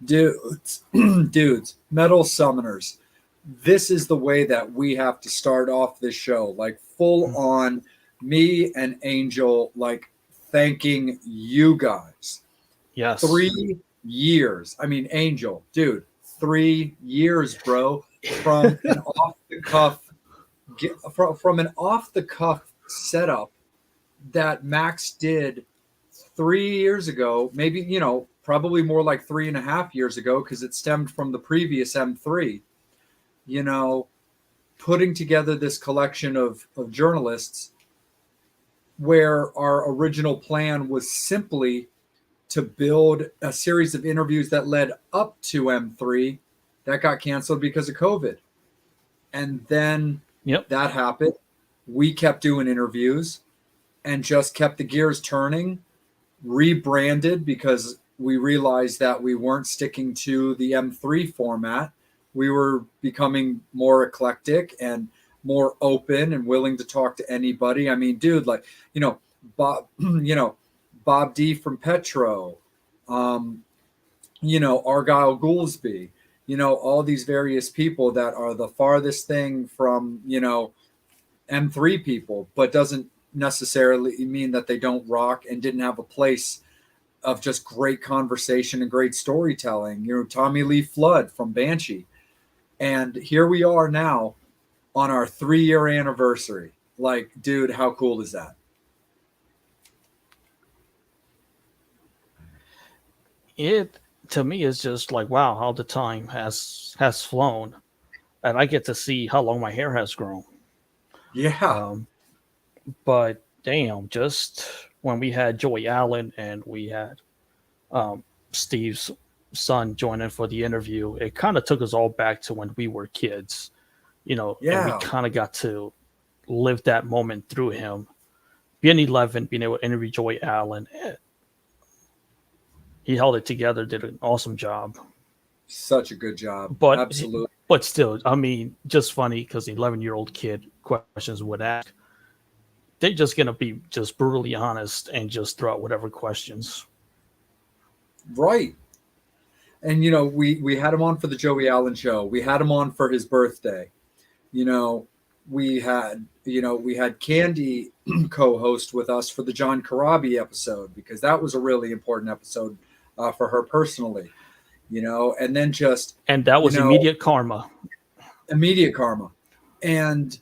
Dudes, dudes, metal summoners. This is the way that we have to start off this show. Like full on me and Angel, like thanking you guys. Yes. 3 years. I mean, Angel, dude, 3 years, bro, from an off the cuff from an off the cuff setup that Max did 3 years ago, maybe, probably more like 3.5 years ago, because it stemmed from the previous M3, you know, putting together this collection of journalists where our original plan was simply to build a series of interviews that led up to M3 that got canceled because of COVID. And then that happened. We kept doing interviews and just kept the gears turning, rebranded because we realized that we weren't sticking to the M3 format. We were becoming more eclectic and more open and willing to talk to anybody. I mean, dude, like, Bob, Bob D from Petro, Argyle Goolsby, all these various people that are the farthest thing from, M3 people, but doesn't necessarily mean that they don't rock and didn't have a place of just great conversation and great storytelling. Tommy Lee Flood from Banshee. And here we are now on our 3-year anniversary. Like, dude, how cool is that? It, to me, is just like, wow, how the time has flown. And I get to see how long my hair has grown. Yeah. But damn, just when we had Joey Allen and we had Steve's son join in for the interview, it kind of took us all back to when we were kids, and we kind of got to live that moment through him. Being 11, being able to interview Joey Allen, he held it together, did an awesome job. Such a good job. But, absolutely. But still, I mean, just funny because the 11-year-old kid questions would ask. They're just going to be just brutally honest and just throw out whatever questions. Right. And, we had him on for the Joey Allen show. We had him on for his birthday. We had Candy co-host with us for the John Karabi episode, because that was a really important episode for her personally, and then and that was immediate karma. Immediate karma. And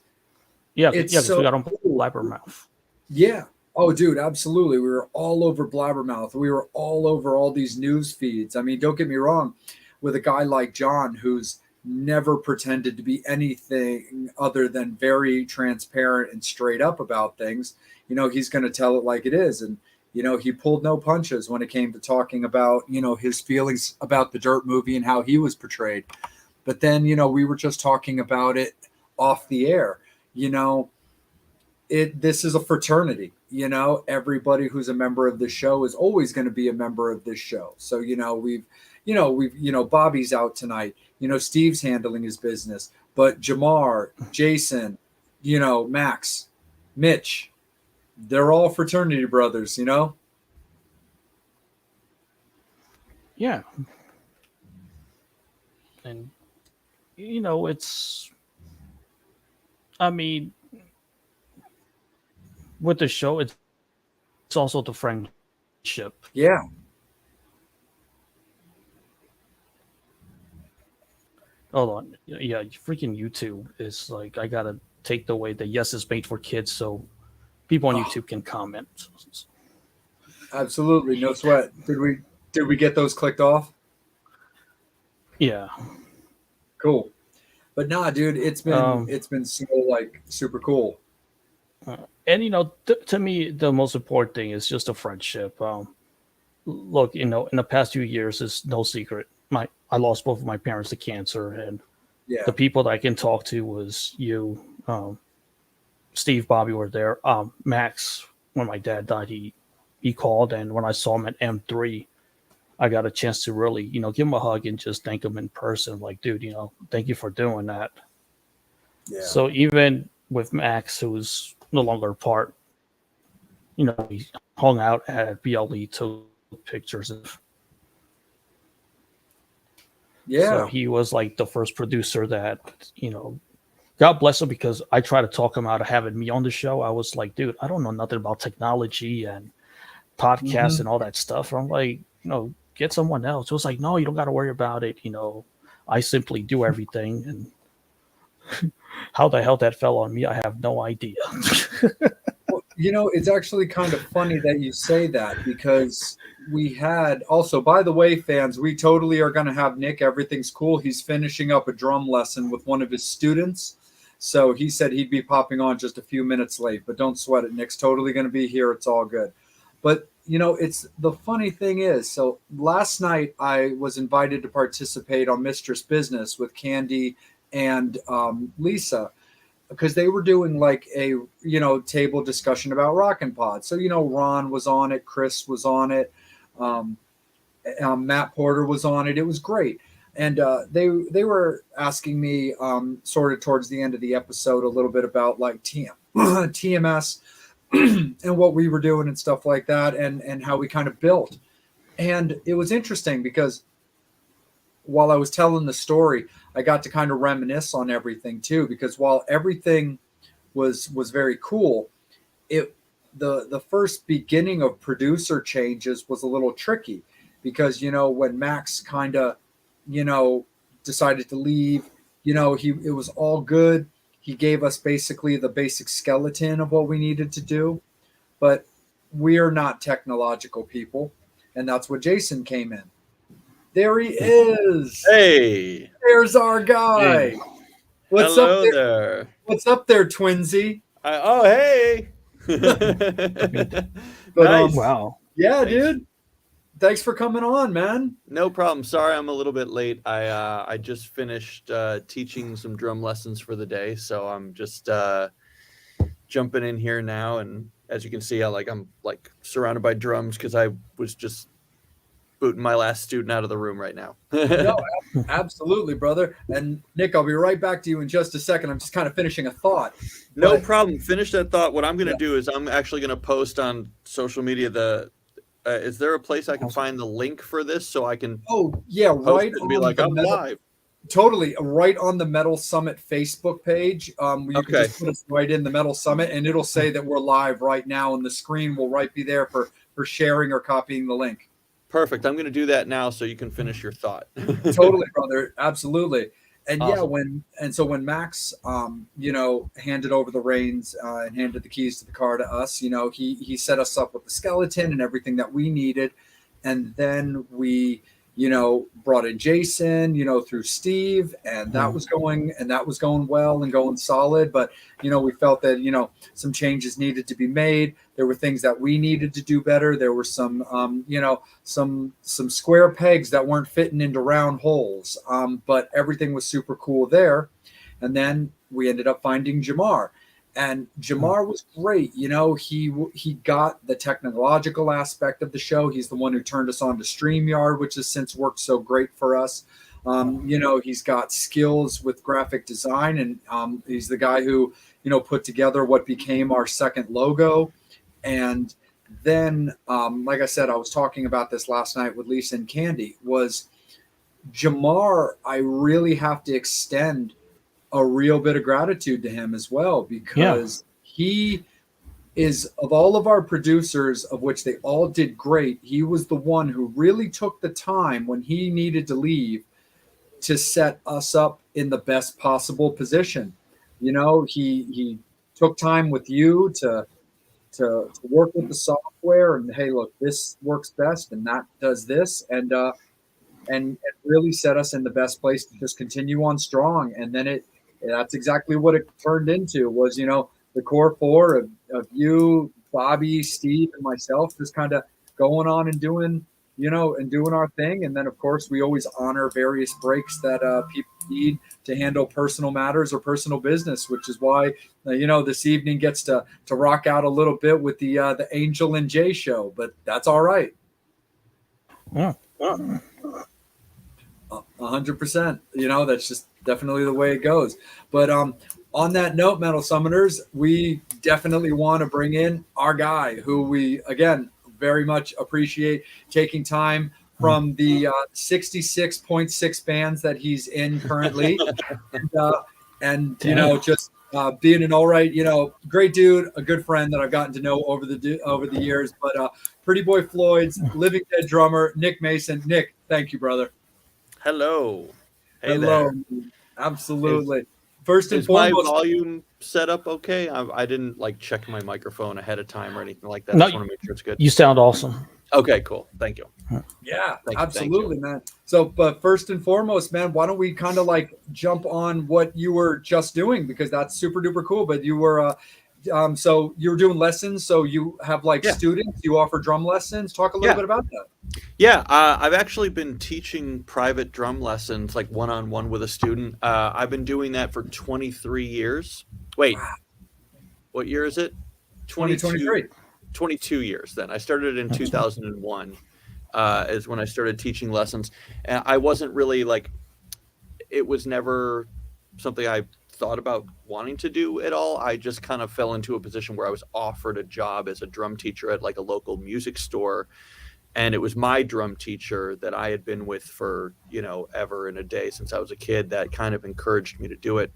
because we got on Blabbermouth. Yeah. Oh, dude, absolutely. We were all over Blabbermouth. We were all over all these news feeds. I mean, don't get me wrong, with a guy like John, who's never pretended to be anything other than very transparent and straight up about things, he's going to tell it like it is. And, he pulled no punches when it came to talking about, his feelings about the Dirt movie and how he was portrayed. But then, we were just talking about it off the air. This is a fraternity. Everybody who's a member of this show is always going to be a member of this show. So, we've Bobby's out tonight. Steve's handling his business, but Jamar, Jason, Max, Mitch, they're all fraternity brothers, Yeah. And, I mean, with the show, it's also the friendship. Yeah. Hold on. Yeah, freaking YouTube is like, I gotta take the way that yes is made for kids, so people on YouTube can comment. Absolutely, no sweat. Did we get those clicked off? Yeah. Cool. But nah, dude, it's been so like super cool. And to me, the most important thing is just a friendship. Look, in the past few years, it's no secret. I lost both of my parents to cancer, and the people that I can talk to was you, Steve, Bobby were there. Max, when my dad died, he called, and when I saw him at M3, I got a chance to really, give him a hug and just thank him in person. Like, dude, thank you for doing that. Yeah. So even with Max, who's no longer apart, we hung out at BLE, took pictures of. Yeah. So he was like the first producer that, God bless him, because I tried to talk him out of having me on the show. I was like, dude, I don't know nothing about technology and podcasts and all that stuff. I'm like, get someone else. It was like, no, you don't got to worry about it. I simply do everything. And how the hell that fell on me, I have no idea. Well, it's actually kind of funny that you say that, because we had also, by the way, fans, we totally are going to have Nick. Everything's cool. He's finishing up a drum lesson with one of his students. So he said he'd be popping on just a few minutes late, but don't sweat it. Nick's totally going to be here. It's all good. But, it's the funny thing is, so last night I was invited to participate on Mistress Business with Candy and Lisa, because they were doing like a table discussion about Rockin' Pod. So Ron was on it, Chris was on it, Matt Porter was on it. It was great, and they were asking me sort of towards the end of the episode a little bit about like TMS and what we were doing and stuff like that, and how we kind of built. And it was interesting because while I was telling the story, I got to kind of reminisce on everything too, because while everything was very cool, the first beginning of producer changes was a little tricky, because when Max kind of decided to leave, it was all good. He gave us basically the basic skeleton of what we needed to do, but we are not technological people, and that's what Jason came in. There he is. Hey, there's our guy. Hey. What's Hello up there? What's up there, Twinsy? Hey. But, Nice. Wow. Yeah, Thanks. dude. Thanks for coming on, man. No problem. Sorry, I'm a little bit late. I just finished teaching some drum lessons for the day, so I'm just jumping in here now. And as you can see, I'm surrounded by drums because I was just booting my last student out of the room right now. No, absolutely, brother. And Nick, I'll be right back to you in just a second. I'm just kind of finishing a thought. No problem. Finish that thought. What I'm going to do is I'm actually going to post on social media is there a place I can find the link for this so I can post right it and be like, I'm live? Totally, right on the Metal Summit Facebook page. You can just put us right in the Metal Summit, and it'll say that we're live right now, and the screen will be there for sharing or copying the link. Perfect. I'm going to do that now so you can finish your thought. Totally, brother. Absolutely. And Awesome. when Max, handed over the reins and handed the keys to the car to us, he set us up with the skeleton and everything that we needed. And then we, brought in Jason, through Steve, and that was going well and going solid. But, we felt that, some changes needed to be made. There were things that we needed to do better. There were some, some square pegs that weren't fitting into round holes. But everything was super cool there. And then we ended up finding Jamar. And Jamar was great. He got the technological aspect of the show. He's the one who turned us on to StreamYard, which has since worked so great for us. He's got skills with graphic design, and he's the guy who, put together what became our second logo. And then, like I said, I was talking about this last night with Lisa and Candy, was Jamar, I really have to extend a real bit of gratitude to him as well, because he is, of all of our producers, of which they all did great, he was the one who really took the time when he needed to leave to set us up in the best possible position. He took time with you to work with the software, and hey, look, this works best and that does this, and really set us in the best place to just continue on strong. And then that's exactly what it turned into, was, the core four of you, Bobby, Steve, and myself just kind of going on and doing, and doing our thing. And then, of course, we always honor various breaks that people need to handle personal matters or personal business, which is why, this evening gets to rock out a little bit with the Angel and Jay show, but that's all right. Yeah. 100%. That's just definitely the way it goes. But on that note, Metal Summoners, we definitely want to bring in our guy, who we, again, very much appreciate taking time from the 66.6 bands that he's in currently. And you know, just being an all right, you know, great dude, a good friend that I've gotten to know over the years. But Pretty Boy Floyd's Living Dead drummer, Nick Mason. Nick, thank you, brother. Hello. Hey Hello. there. Absolutely. First and Is my foremost, volume set up okay? I didn't like check my microphone ahead of time or anything like that. No, I just want to make sure it's good. You sound awesome. Okay, cool. Thank you. yeah, Thank you, absolutely, man. So, but first and foremost, man, why don't we kind of like jump on what you were just doing, because that's super duper cool. But you were, so you were doing lessons. So you have like Yeah. students. You offer drum lessons. Talk a little bit about that. Yeah, I've actually been teaching private drum lessons, like one-on-one with a student. I've been doing that for 23 years. Wait, what year is it? 2023. 22 years then. I started in 2001 is when I started teaching lessons. And I wasn't really like, it was never something I thought about wanting to do at all. I just kind of fell into a position where I was offered a job as a drum teacher at like a local music store. And it was my drum teacher that I had been with for, you know, ever and a day since I was a kid that kind of encouraged me to do it.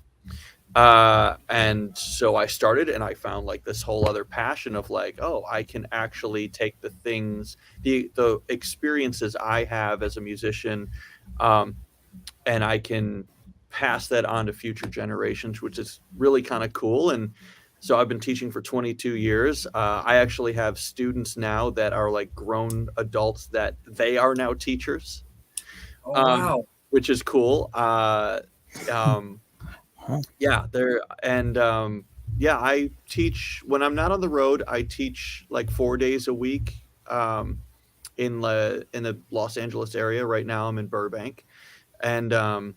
And so I started, and I found like this whole other passion of like, oh, I can actually take the things, the experiences I have as a musician, and I can pass that on to future generations, which is really kind of cool. And so I've been teaching for 22 years. I actually have students now that are like grown adults that they are now teachers. Oh, wow. Which is cool. Yeah, I teach when I'm not on the road. I teach like 4 days a week in the Los Angeles area. Right now, I'm in Burbank, and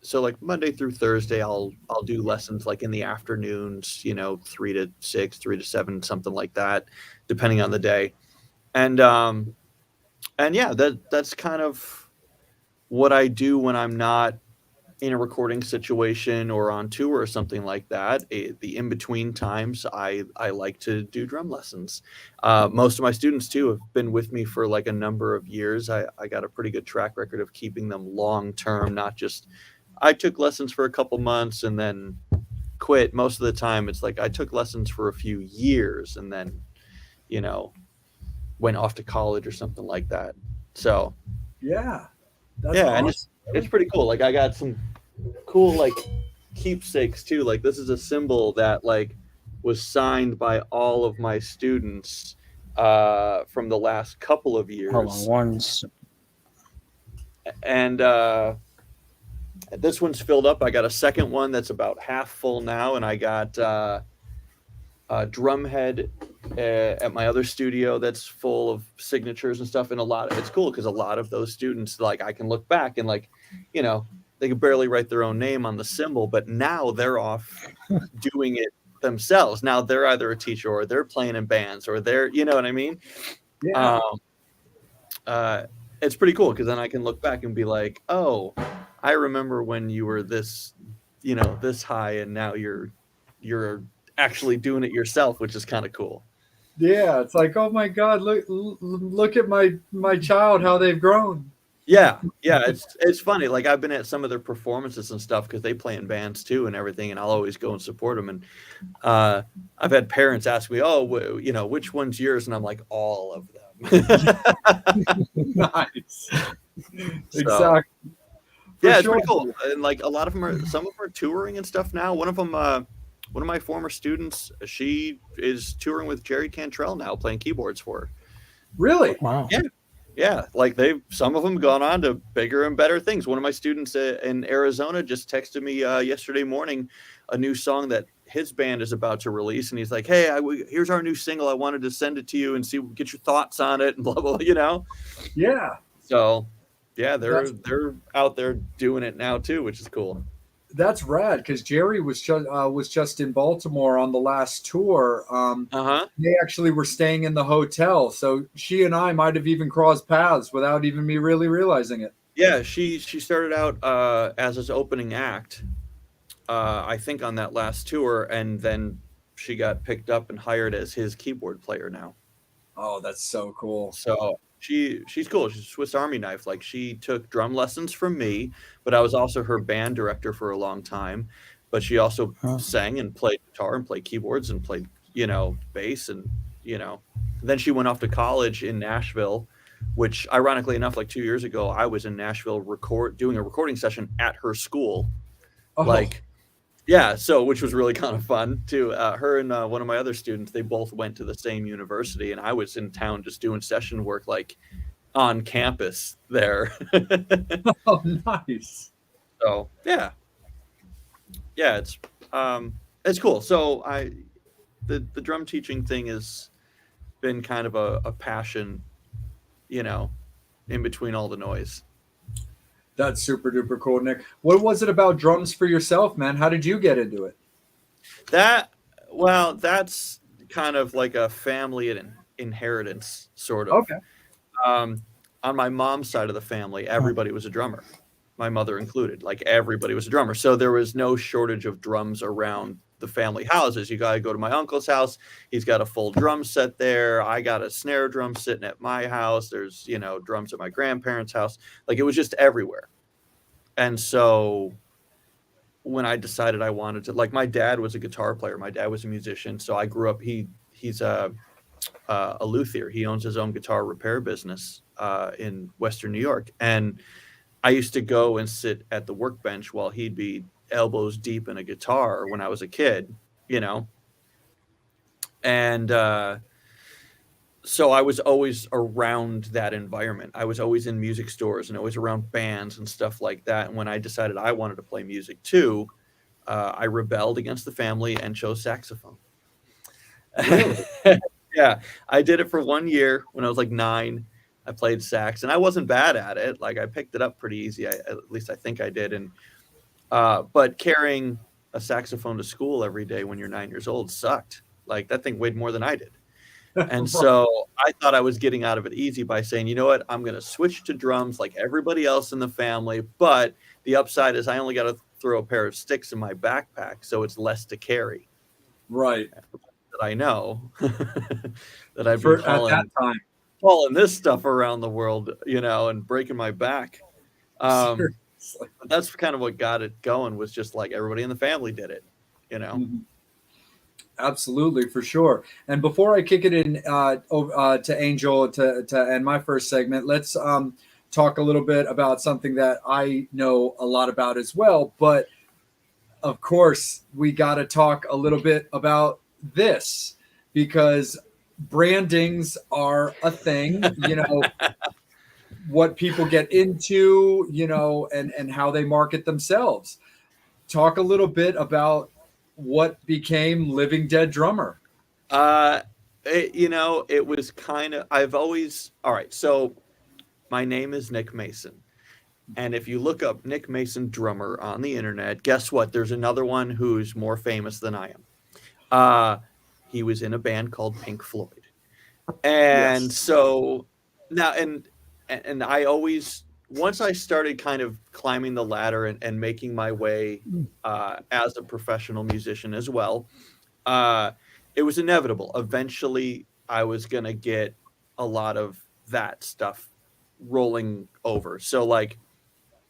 so like Monday through Thursday, I'll do lessons like in the afternoons, you know, 3 to 6, 3 to 7, something like that, depending on the day, and yeah, that's kind of what I do when I'm not in a recording situation or on tour or something like that. The in-between times, I like to do drum lessons. Most of my students too have been with me for like a number of years. I got a pretty good track record of keeping them long-term, not just, I took lessons for a couple months and then quit. Most of the time it's like I took lessons for a few years and then, you know, went off to college or something like that. So yeah, that's yeah, awesome. and it's pretty cool. Like I got some cool like keepsakes too. Like this is a cymbal that like was signed by all of my students from the last couple of years. Hold on, once. And this one's filled up. I got a second one that's about half full now, and I got a drum head at my other studio that's full of signatures and stuff. And it's cool because a lot of those students, like I can look back and like, you know, they could barely write their own name on the cymbal, but now they're off doing it themselves. Now they're either a teacher or they're playing in bands or they're, you know what I mean? Yeah. It's pretty cool because then I can look back and be like, oh, I remember when you were this, you know, this high, and now you're actually doing it yourself, which is kind of cool. Yeah, it's like, oh my God, look at my child, how they've grown. Yeah, it's funny. Like I've been at some of their performances and stuff because they play in bands too and everything, and I'll always go and support them. And I've had parents ask me, "Oh, you know, which one's yours?" And I'm like, all of them. Nice. So, Exactly. yeah, it's pretty cool. And like a lot of them some of them are touring and stuff now. One of my former students, she is touring with Jerry Cantrell now, playing keyboards for her. Really? Wow. Yeah, like some of them gone on to bigger and better things. One of my students in Arizona just texted me yesterday morning a new song that his band is about to release, and he's like, "Hey, here's our new single. I wanted to send it to you and get your thoughts on it," and blah blah. You know? Yeah. So, yeah, they're out there doing it now too, which is cool. That's rad, because Jerry was just in Baltimore on the last tour. They actually were staying in the hotel, so she and I might have even crossed paths without even me really realizing it. Yeah, she started out as his opening act, I think, on that last tour, and then she got picked up and hired as his keyboard player now. Oh, that's so cool. So she's cool. She's a Swiss Army knife. Like, she took drum lessons from me, but I was also her band director for a long time. But she also sang and played guitar and played keyboards and played, bass, and then she went off to college in Nashville, which ironically enough, like 2 years ago, I was in Nashville doing a recording session at her school. Oh. Like, yeah, so which was really kind of fun too. Her and one of my other students, they both went to the same university, and I was in town just doing session work, like on campus there. Oh, nice. So yeah, it's cool. So the drum teaching thing has been kind of a passion, in between all the noise. That's super duper cool, Nick. What was it about drums for yourself, man? How did you get into it? That's kind of like a family inheritance, sort of. Okay. On my mom's side of the family, everybody was a drummer, my mother included. Like, everybody was a drummer. So there was no shortage of drums around the family houses. You got to go to my uncle's house. He's got a full drum set there. I got a snare drum sitting at my house. There's, drums at my grandparents' house. Like, it was just everywhere. And so when I decided I wanted to, like, my dad was a guitar player. My dad was a musician. So I grew up, he's a luthier. He owns his own guitar repair business in Western New York. And I used to go and sit at the workbench while he'd be elbows deep in a guitar when I was a kid, and so I was always around that environment. I was always in music stores and always around bands and stuff like that. And when I decided I wanted to play music too, I rebelled against the family and chose saxophone. Really? Yeah, I did it for 1 year when I was like 9. I played sax, and I wasn't bad at it. Like, I picked it up pretty easy. At least I think I did. And but carrying a saxophone to school every day when you're 9 years old sucked. Like, that thing weighed more than I did. And so I thought I was getting out of it easy by saying, you know what, I'm going to switch to drums like everybody else in the family. But the upside is I only got to throw a pair of sticks in my backpack, so it's less to carry. Right. That I know that I've been at that time. hauling this stuff around the world, and breaking my back. That's kind of what got it going, was just like everybody in the family did it, Mm-hmm. Absolutely, for sure. And before I kick it in to Angel to end my first segment, let's talk a little bit about something that I know a lot about as well. But of course, we got to talk a little bit about this, because brandings are a thing, what people get into, and how they market themselves. Talk a little bit about what became Living Dead Drummer. It was kind of, all right, so my name is Nick Mason. And if you look up Nick Mason drummer on the internet, guess what? There's another one who's more famous than I am. He was in a band called Pink Floyd. And yes. So now, and I always, once I started kind of climbing the ladder and making my way as a professional musician as well, it was inevitable. Eventually, I was going to get a lot of that stuff rolling over. So, like,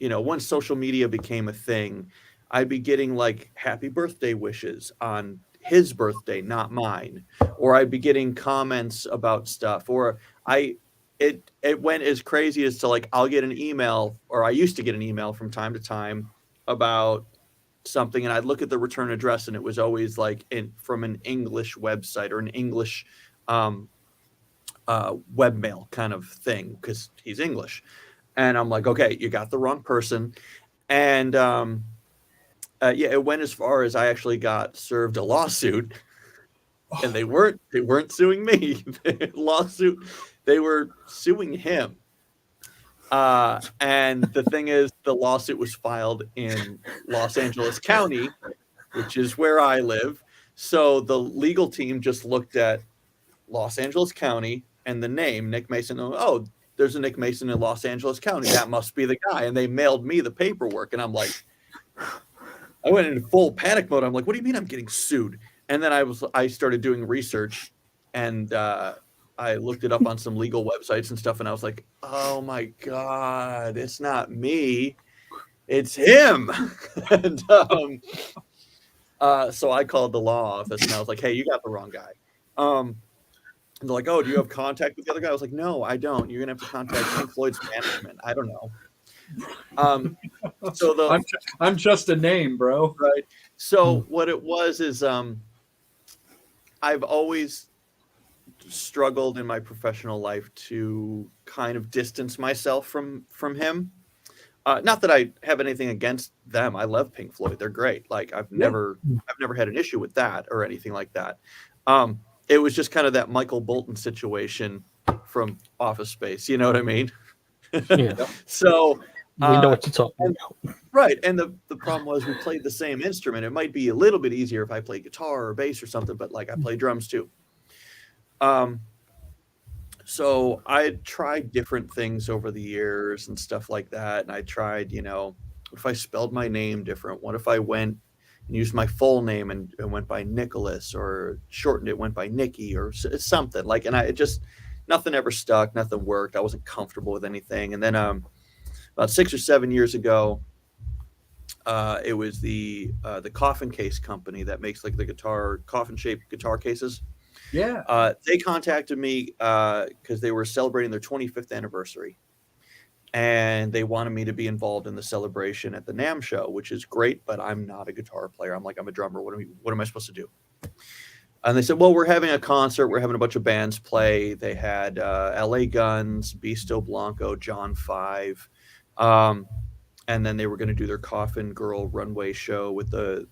once social media became a thing, I'd be getting like happy birthday wishes on his birthday, not mine, or I'd be getting comments about stuff, or it went as crazy as to, like, I'll get an email, or I used to get an email from time to time about something, and I'd look at the return address, and it was always like from an English website or an English webmail kind of thing, because he's English. And I'm like, okay, you got the wrong person. And it went as far as I actually got served a lawsuit, and they weren't suing me. They were suing him. And the thing is, the lawsuit was filed in Los Angeles County, which is where I live. So the legal team just looked at Los Angeles County and the name Nick Mason. Oh, there's a Nick Mason in Los Angeles County. That must be the guy. And they mailed me the paperwork. And I'm like, I went into full panic mode. I'm like, what do you mean I'm getting sued? And then I started doing research, and I I looked it up on some legal websites and stuff, and I was like, oh my God, it's not me, it's him. And so I called the law office and I was like, hey, you got the wrong guy. And they're like, oh, do you have contact with the other guy? I was like, no, I don't. You're gonna have to contact Pink Floyd's management. I don't know. So I'm just a name, bro. right. So what it was is I've always struggled in my professional life to kind of distance myself from him. Not that I have anything against them. I love Pink Floyd. They're great. Like I've never had an issue with that or anything like that. It was just kind of that Michael Bolton situation from Office Space. You know what I mean? Yeah. So We know what you're talking about. right. And the problem was we played the same instrument. It might be a little bit easier if I play guitar or bass or something, but like I play drums too. So I tried different things over the years and stuff like that. And I tried, what if I spelled my name different? What if I went and used my full name and went by Nicholas, or shortened it, went by Nicky or something like, and nothing ever stuck, nothing worked. I wasn't comfortable with anything. And then, about 6 or 7 years ago, it was the coffin case company that makes like the coffin shaped guitar cases. Yeah. They contacted me because they were celebrating their 25th anniversary, and they wanted me to be involved in the celebration at the NAMM show, which is great, but I'm not a guitar player. I'm a drummer. What am I supposed to do? And they said, well, we're having a concert. We're having a bunch of bands play. They had LA Guns, Beasto Blanco, John 5. And then they were going to do their Coffin Girl runway show with the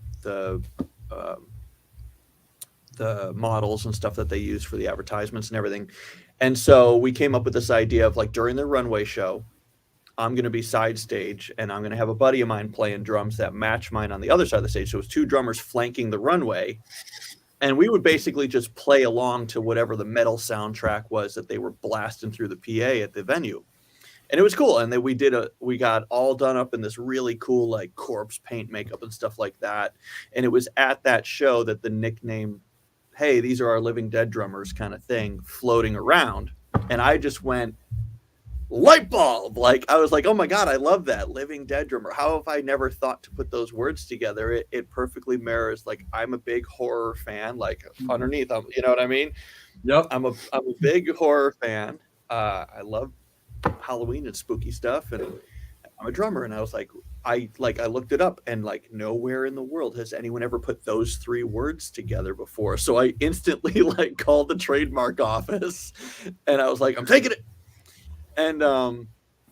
models and stuff that they use for the advertisements and everything. And so we came up with this idea of like during the runway show, I'm going to be side stage and I'm going to have a buddy of mine playing drums that match mine on the other side of the stage. So it's two drummers flanking the runway. And we would basically just play along to whatever the metal soundtrack was that they were blasting through the PA at the venue. And it was cool. And then we got all done up in this really cool, like corpse paint makeup and stuff like that. And it was at that show that the nickname, hey, these are our Living Dead drummers kind of thing floating around. And I just went light bulb. Like I was like, oh my God, I love that Living Dead drummer. How have I never thought to put those words together? It perfectly mirrors, like, I'm a big horror fan, like underneath, you know what I mean? Yep. I'm a big horror fan. I love Halloween and spooky stuff, and I'm a drummer. And I was like, I looked it up, and like nowhere in the world has anyone ever put those three words together before. So I instantly like called the trademark office, and I was like, I'm taking it. And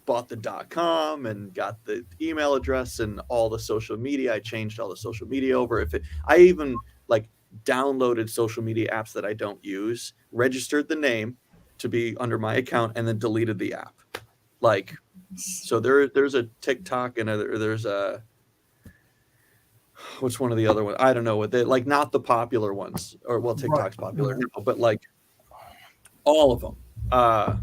bought the .com and got the email address and all the social media. I changed all the social media over. I even like downloaded social media apps that I don't use, registered the name to be under my account, and then deleted the app. Like, so there's a TikTok and there's a, what's one of the other ones? I don't know what they like, not the popular ones, or well, TikTok's popular now, but like all of them.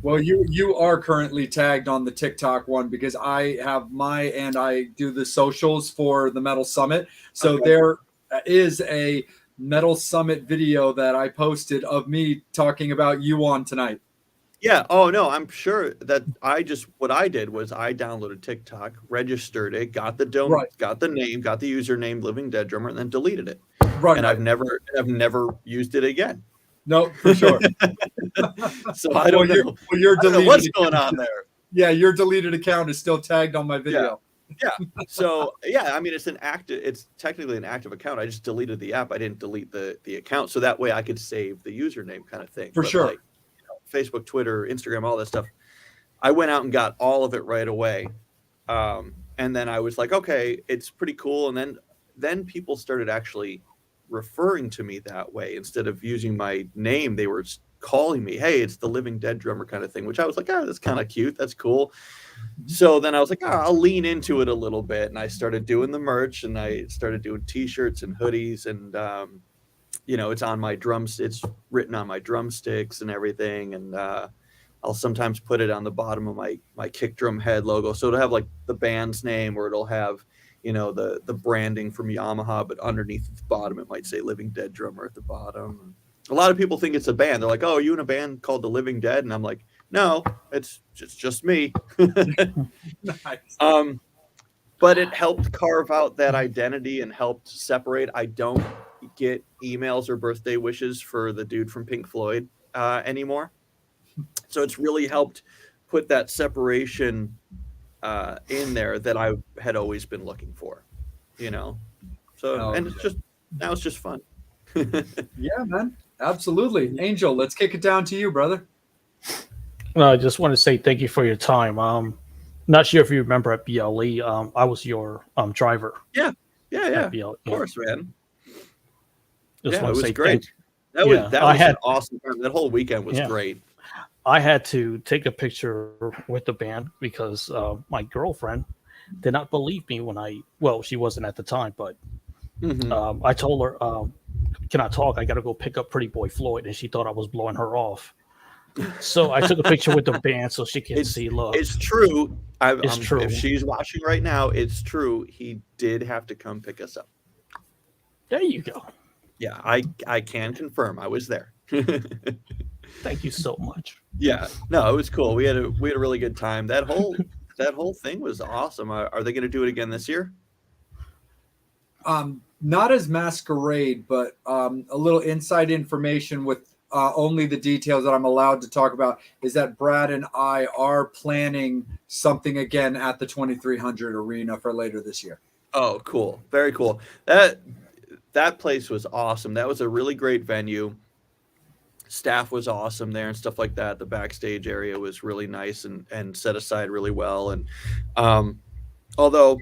Well, you are currently tagged on the TikTok one because I have and I do the socials for the Metal Summit. So okay. There is a Metal Summit video that I posted of me talking about you on tonight. Yeah. Oh no, I'm sure that what I did was I downloaded TikTok, registered it, got the got the name, got the username, Living Dead Drummer, and then deleted it. Right. And I've never used it again. No, for sure. So I don't know. Your deleted know what's going on there. Yeah, your deleted account is still tagged on my video. Yeah. So yeah, I mean it's technically an active account. I just deleted the app. I didn't delete the account. So that way I could save the username kind of thing. For sure. Like, Facebook, Twitter, Instagram, all that stuff. I went out and got all of it right away. And then I was like, okay, it's pretty cool. And then people started actually referring to me that way. Instead of using my name, they were calling me, hey, it's the Living Dead drummer kind of thing, which I was like, that's kind of cute. That's cool. So then I was like, I'll lean into it a little bit. And I started doing the merch, and I started doing t-shirts and hoodies, and it's on my drums. It's written on my drumsticks and everything. And I'll sometimes put it on the bottom of my kick drum head logo. So it'll have like the band's name, or it'll have, the branding from Yamaha, but underneath the bottom, it might say Living Dead Drummer at the bottom. A lot of people think it's a band. They're like, "Oh, are you in a band called The Living Dead?" And I'm like, "No, it's just me." Nice. But it helped carve out that identity and helped separate. I don't get emails or birthday wishes for the dude from Pink Floyd anymore. So it's really helped put that separation in there that I had always been looking for, you know. So Oh, and yeah. it's just fun. Yeah, man. Absolutely. Angel, let's kick it down to you, brother. I just want to say thank you for your time. Not sure if you remember at BLE, I was your driver Yeah, at BLE. of course, man. Just Yeah, want it to was say great. That Yeah, was I had an awesome time. That whole weekend was Yeah. great. I had to take a picture with the band because my girlfriend did not believe me she wasn't at the time, but Mhm. I told her, can I talk? I got to go pick up Pretty Boy Floyd. And she thought I was blowing her off. So I took a picture with the band so she can see, look, It's true. it's true. If she's watching right now, it's true. He did have to come pick us up. There you go. Yeah, I can confirm. I was there. Thank you so much. Yeah, no, it was cool. We had a really good time. That whole thing was awesome. Are they going to do it again this year? Not as Masquerade, but a little inside information with only the details that I'm allowed to talk about is that Brad and I are planning something again at the 2300 Arena for later this year. Oh, cool. Very cool. That place was awesome. That was a really great venue. Staff was awesome there and stuff like that. The backstage area was really nice and set aside really well. And although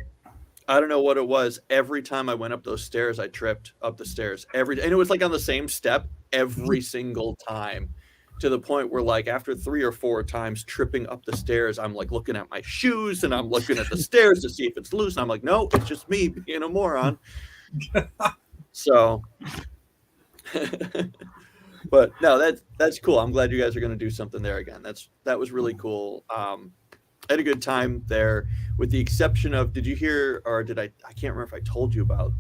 I don't know what it was, every time I went up those stairs, I tripped up the stairs and it was like on the same step every single time, to the point where like after 3 or 4 times tripping up the stairs, I'm like looking at my shoes and I'm looking at the stairs to see if it's loose. And I'm like, no, it's just me being a moron. So, but no, that's cool. I'm glad you guys are going to do something there again. That was really cool. I had a good time there, with the exception of, did you hear, or did I can't remember if I told you about,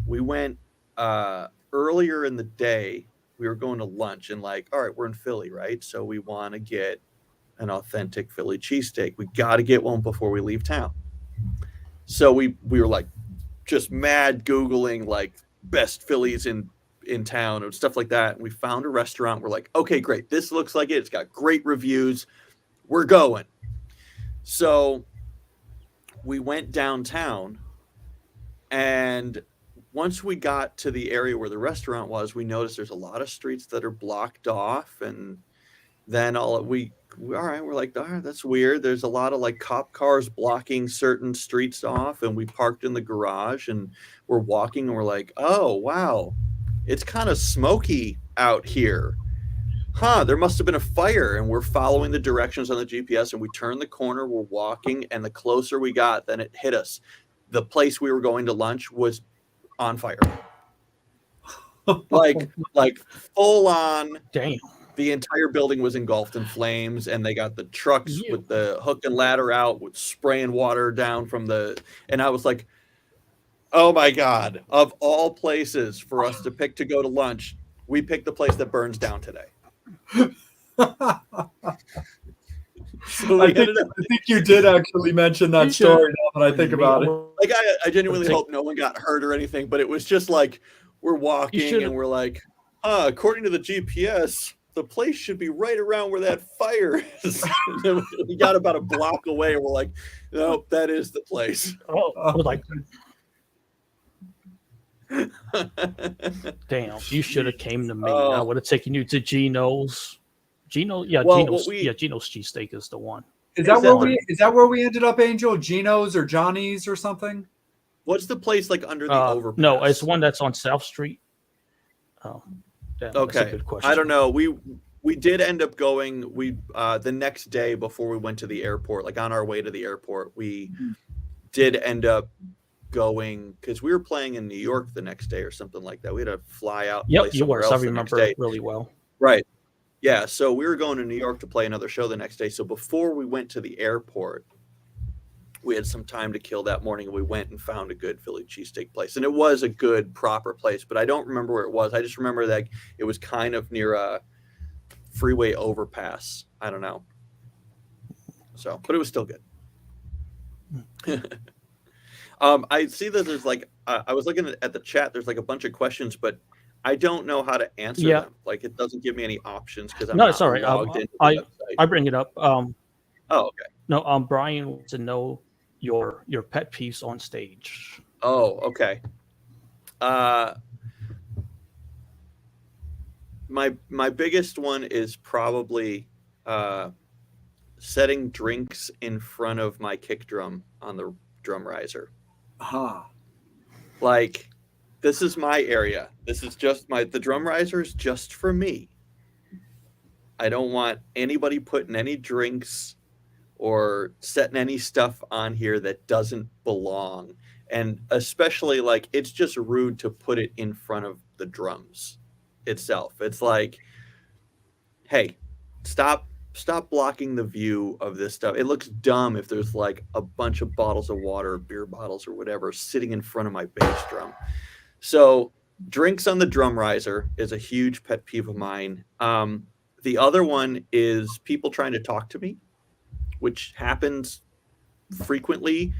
we went earlier in the day, we were going to lunch and like, all right, we're in Philly, right? So we want to get an authentic Philly cheesesteak. We got to get one before we leave town. So we were like just mad Googling like best Phillies in town and stuff like that. And we found a restaurant. We're like, okay, great. This looks like it. It's got great reviews. We're going. So we went downtown, and once we got to the area where the restaurant was, we noticed there's a lot of streets that are blocked off. And then all right, we're like, all right, that's weird. There's a lot of like cop cars blocking certain streets off, and we parked in the garage and we're walking and we're like, oh, wow, it's kind of smoky out here. There must have been a fire. And we're following the directions on the GPS, and we turned the corner, we're walking, and the closer we got, then it hit us. The place we were going to lunch was on fire. like full on. Damn. The entire building was engulfed in flames, and they got the trucks with the hook and ladder out with spraying water down from and I was like, oh my God, of all places for us to pick to go to lunch, we picked the place that burns down today. So I think you did actually mention that story now that I think about it. Like I genuinely hope no one got hurt or anything, but it was just like, we're walking and we're like, according to the GPS, the place should be right around where that fire is. And then we got about a block away, and we're like, nope, that is the place. I was like, damn, you should have came to me. I would have taken you to Gino's. Gino's cheesesteak is the one. Is that where we ended up, Angel? Gino's or Johnny's or something? What's the place like under the overpass? No, it's one that's on South Street. Oh, yeah, okay. That's a good question. I don't know. We did end up going. The next day before we went to the airport, like on our way to the airport, we did end up going because we were playing in New York the next day or something like that. We had to fly out. Yep, you were. I remember really well. Right. Yeah. So we were going to New York to play another show the next day. So before we went to the airport, we we had some time to kill that morning, and we went and found a good Philly cheesesteak place. And it was a good, proper place, but I don't remember where it was. I just remember that it was kind of near a freeway overpass. I don't know. So, but it was still good. I see that there's like, I was looking at the chat, there's like a bunch of questions, but I don't know how to answer them. Like, it doesn't give me any options because I'm not logged into the website. I bring it up. Oh, okay. No, Brian wants to know your pet peeves on stage. Oh, okay. My biggest one is probably setting drinks in front of my kick drum on the drum riser. Like, this is my area. This is just the drum riser is just for me. I don't want anybody putting any drinks or setting any stuff on here that doesn't belong. And especially, like, it's just rude to put it in front of the drums itself. It's like, hey, stop blocking the view of this stuff. It looks dumb if there's like a bunch of bottles of water, beer bottles or whatever sitting in front of my bass drum. So drinks on the drum riser is a huge pet peeve of mine. The other one is people trying to talk to me, which happens frequently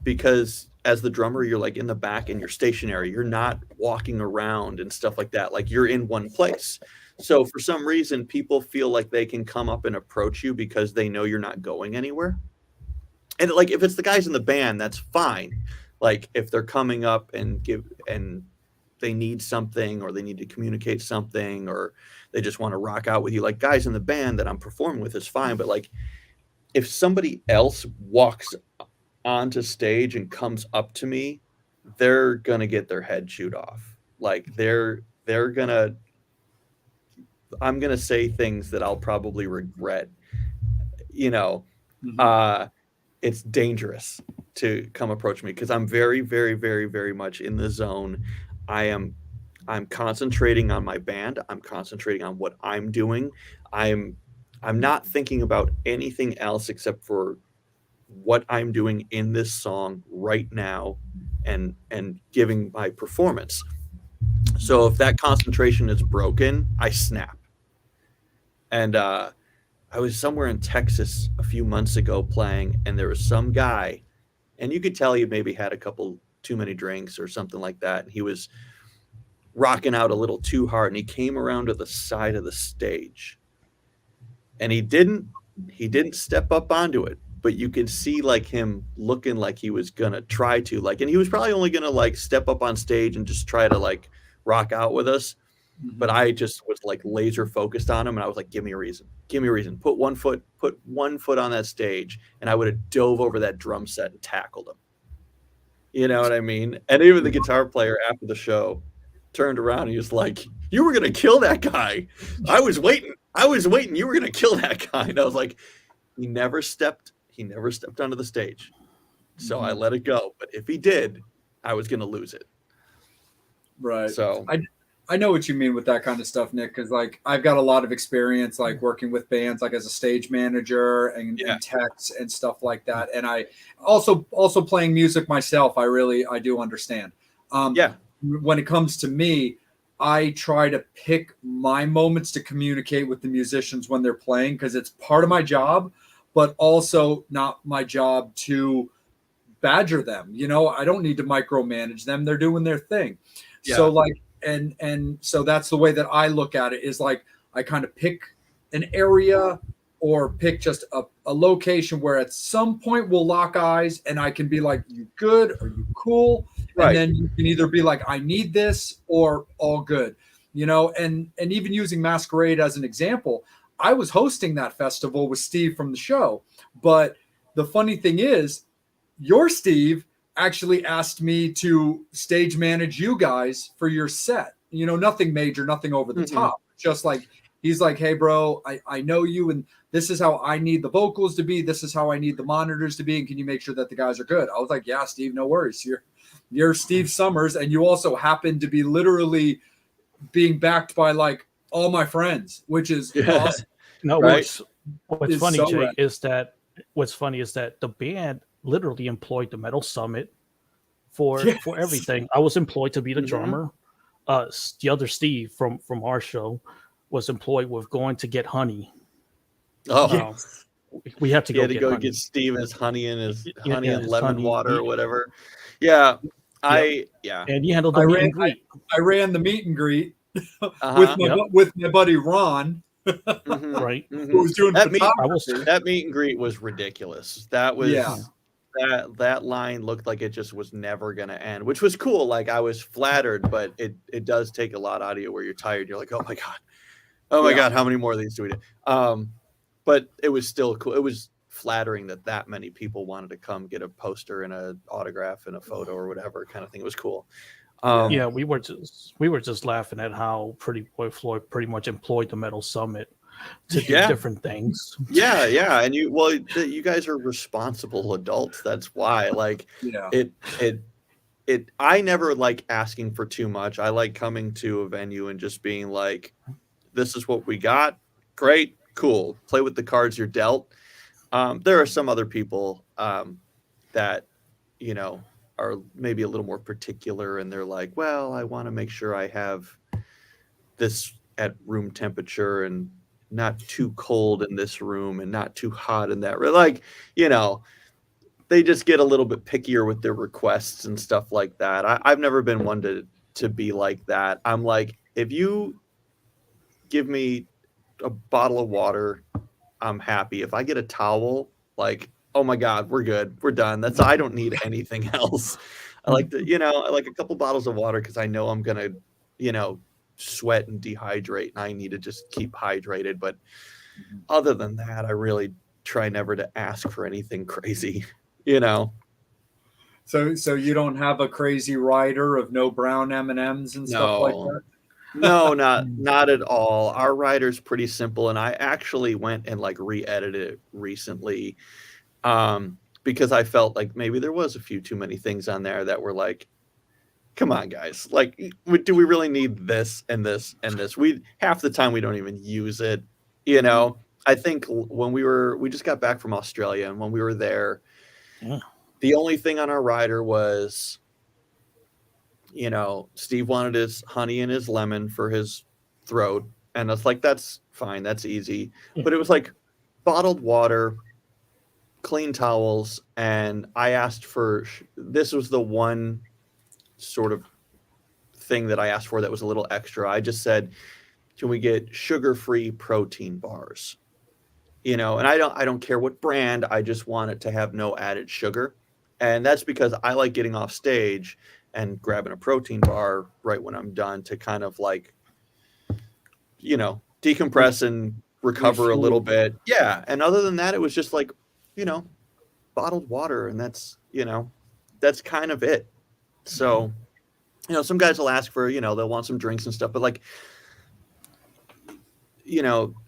because as the drummer, you're like in the back and you're stationary. You're not walking around and stuff like that. Like, you're in one place. So for some reason, people feel like they can come up and approach you because they know you're not going anywhere. And like, if it's the guys in the band, that's fine. Like, if they're coming up and they need something, or they need to communicate something, or they just want to rock out with you, like guys in the band that I'm performing with is fine. But like, if somebody else walks onto stage and comes up to me, they're gonna get their head chewed off. Like, I'm gonna say things that I'll probably regret. You know, it's dangerous to come approach me because I'm very, very, very, very much in the zone. I'm concentrating on my band. I'm concentrating on what I'm doing. I'm not thinking about anything else except for what I'm doing in this song right now and giving my performance. So if that concentration is broken, I snap. And I was somewhere in Texas a few months ago playing, and there was some guy, and you could tell he maybe had a couple too many drinks or something like that. And he was rocking out a little too hard, and he came around to the side of the stage. And he didn't step up onto it, but you could see like him looking like he was gonna try to, like, and he was probably only gonna like step up on stage and just try to like rock out with us. But I just was like laser focused on him, and I was like, give me a reason. Put one foot on that stage, and I would have dove over that drum set and tackled him. You know what I mean? And even the guitar player after the show turned around and he was like, you were gonna kill that guy. I was waiting. You were gonna kill that guy. And I was like, he never stepped onto the stage. So I let it go. But if he did, I was gonna lose it. Right. So I know what you mean with that kind of stuff, Nick, because like I've got a lot of experience like working with bands, like as a stage manager and techs and stuff like that. And I also playing music myself. I do understand. When it comes to me, I try to pick my moments to communicate with the musicians when they're playing, because it's part of my job, but also not my job to badger them. You know, I don't need to micromanage them. They're doing their thing. Yeah. So like, and so that's the way that I look at it, is like I kind of pick an area or pick just a location where at some point we'll lock eyes and I can be like, you good? Are you cool? Right. And then you can either be like, I need this, or all good, you know, and even using Masquerade as an example, I was hosting that festival with Steve from the show. But the funny thing is, your Steve actually asked me to stage manage you guys for your set. You know, nothing major, nothing over the top. Just like, he's like, hey, bro, I know you, and this is how I need the vocals to be. This is how I need the monitors to be. And can you make sure that the guys are good? I was like, yeah, Steve, no worries. You're Steve Summers. And you also happen to be literally being backed by like all my friends, which is awesome. No, right? What's funny, so Jake, is that the band literally employed the Metal Summit for Yes. everything. I was employed to be the Mhm. drummer. The other Steve from our show was employed with going to get honey. Oh, Yes. We had to he go had to get go honey. get Steve his honey and his Yeah, honey and his lemon honey. water or whatever. Yeah, Yep. And he handled the I meet ran and greet. I ran the meet and greet uh-huh. Yep. with my buddy Ron, Mhm. Right. who Mhm. was doing That meet photography. that meet and greet was ridiculous. That was Yeah. that line looked like it just was never gonna end, which was cool. Like I was flattered, but it does take a lot out of you where you're tired. You're like, oh my Yeah. god, how many more of these do we do? But it was still cool. It was flattering that many people wanted to come get a poster and an autograph and a photo or whatever kind of thing. It was cool. Yeah, we were just laughing at how Pretty Boy Floyd pretty much employed the Metal Summit to do Yeah. different things. Yeah, and you guys are responsible adults. That's why. Like Yeah. I never like asking for too much. I like coming to a venue and just being like, this is what we got. Great, cool. Play with the cards you're dealt. There are some other people that, are maybe a little more particular and they're like, well, I want to make sure I have this at room temperature and not too cold in this room and not too hot in that room. Like, they just get a little bit pickier with their requests and stuff like that. I've never been one to be like that. I'm like, if you give me a bottle of water, I'm happy. If I get a towel, like, oh my God, we're good. We're done. I don't need anything else. I like I like a couple bottles of water because I know I'm going to, sweat and dehydrate and I need to just keep hydrated. But other than that, I really try never to ask for anything crazy, So you don't have a crazy rider of no brown M&Ms and stuff like that? No, not at all. Our rider's pretty simple, and I actually went and like re-edited it recently, because I felt like maybe there was a few too many things on there that were like, come on, guys, like, do we really need this and this and this? Half the time we don't even use it, I think when we just got back from Australia, and when we were there, the only thing on our rider was, Steve wanted his honey and his lemon for his throat. And it's like, that's fine. That's easy. But it was like bottled water, clean towels. And I asked for, this was the one sort of thing that I asked for that was a little extra. I just said, can we get sugar-free protein bars? And I don't care what brand. I just want it to have no added sugar. And that's because I like getting off stage and grabbing a protein bar right when I'm done to kind of like, decompress and recover a little bit. Yeah. And other than that, it was just like, bottled water. And that's kind of it. So, some guys will ask for, they'll want some drinks and stuff, but like,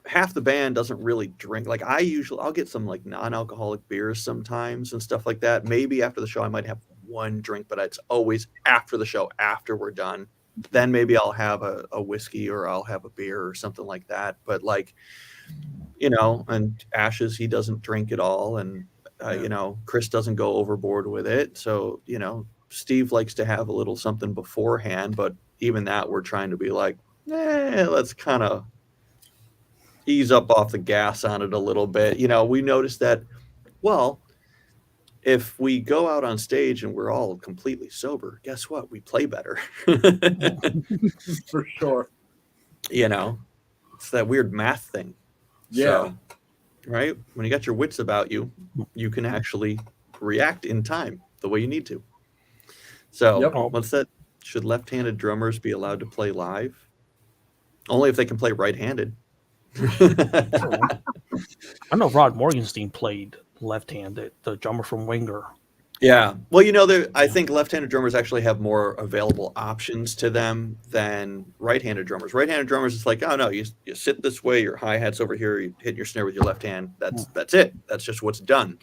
half the band doesn't really drink. Like I'll get some like non-alcoholic beers sometimes and stuff like that. Maybe after the show I might have one drink, but it's always after the show, after we're done. Then maybe I'll have a whiskey or I'll have a beer or something like that. But like, and Ashes, he doesn't drink at all. And, Chris doesn't go overboard with it. So, Steve likes to have a little something beforehand, but even that we're trying to be like, let's kind of ease up off the gas on it a little bit. We noticed that, well, if we go out on stage and we're all completely sober, guess what? We play better. For sure. It's that weird math thing. Yeah. So, right? When you got your wits about you, you can actually react in time the way you need to. So, what's that? Should left-handed drummers be allowed to play live? Only if they can play right-handed. I know Rod Morgenstein played left-handed, the drummer from Winger. Yeah. Well, I think left-handed drummers actually have more available options to them than right-handed drummers. Right-handed drummers, it's like, oh no, you sit this way, your hi-hat's over here, you hit your snare with your left hand. That's it. That's just what's done.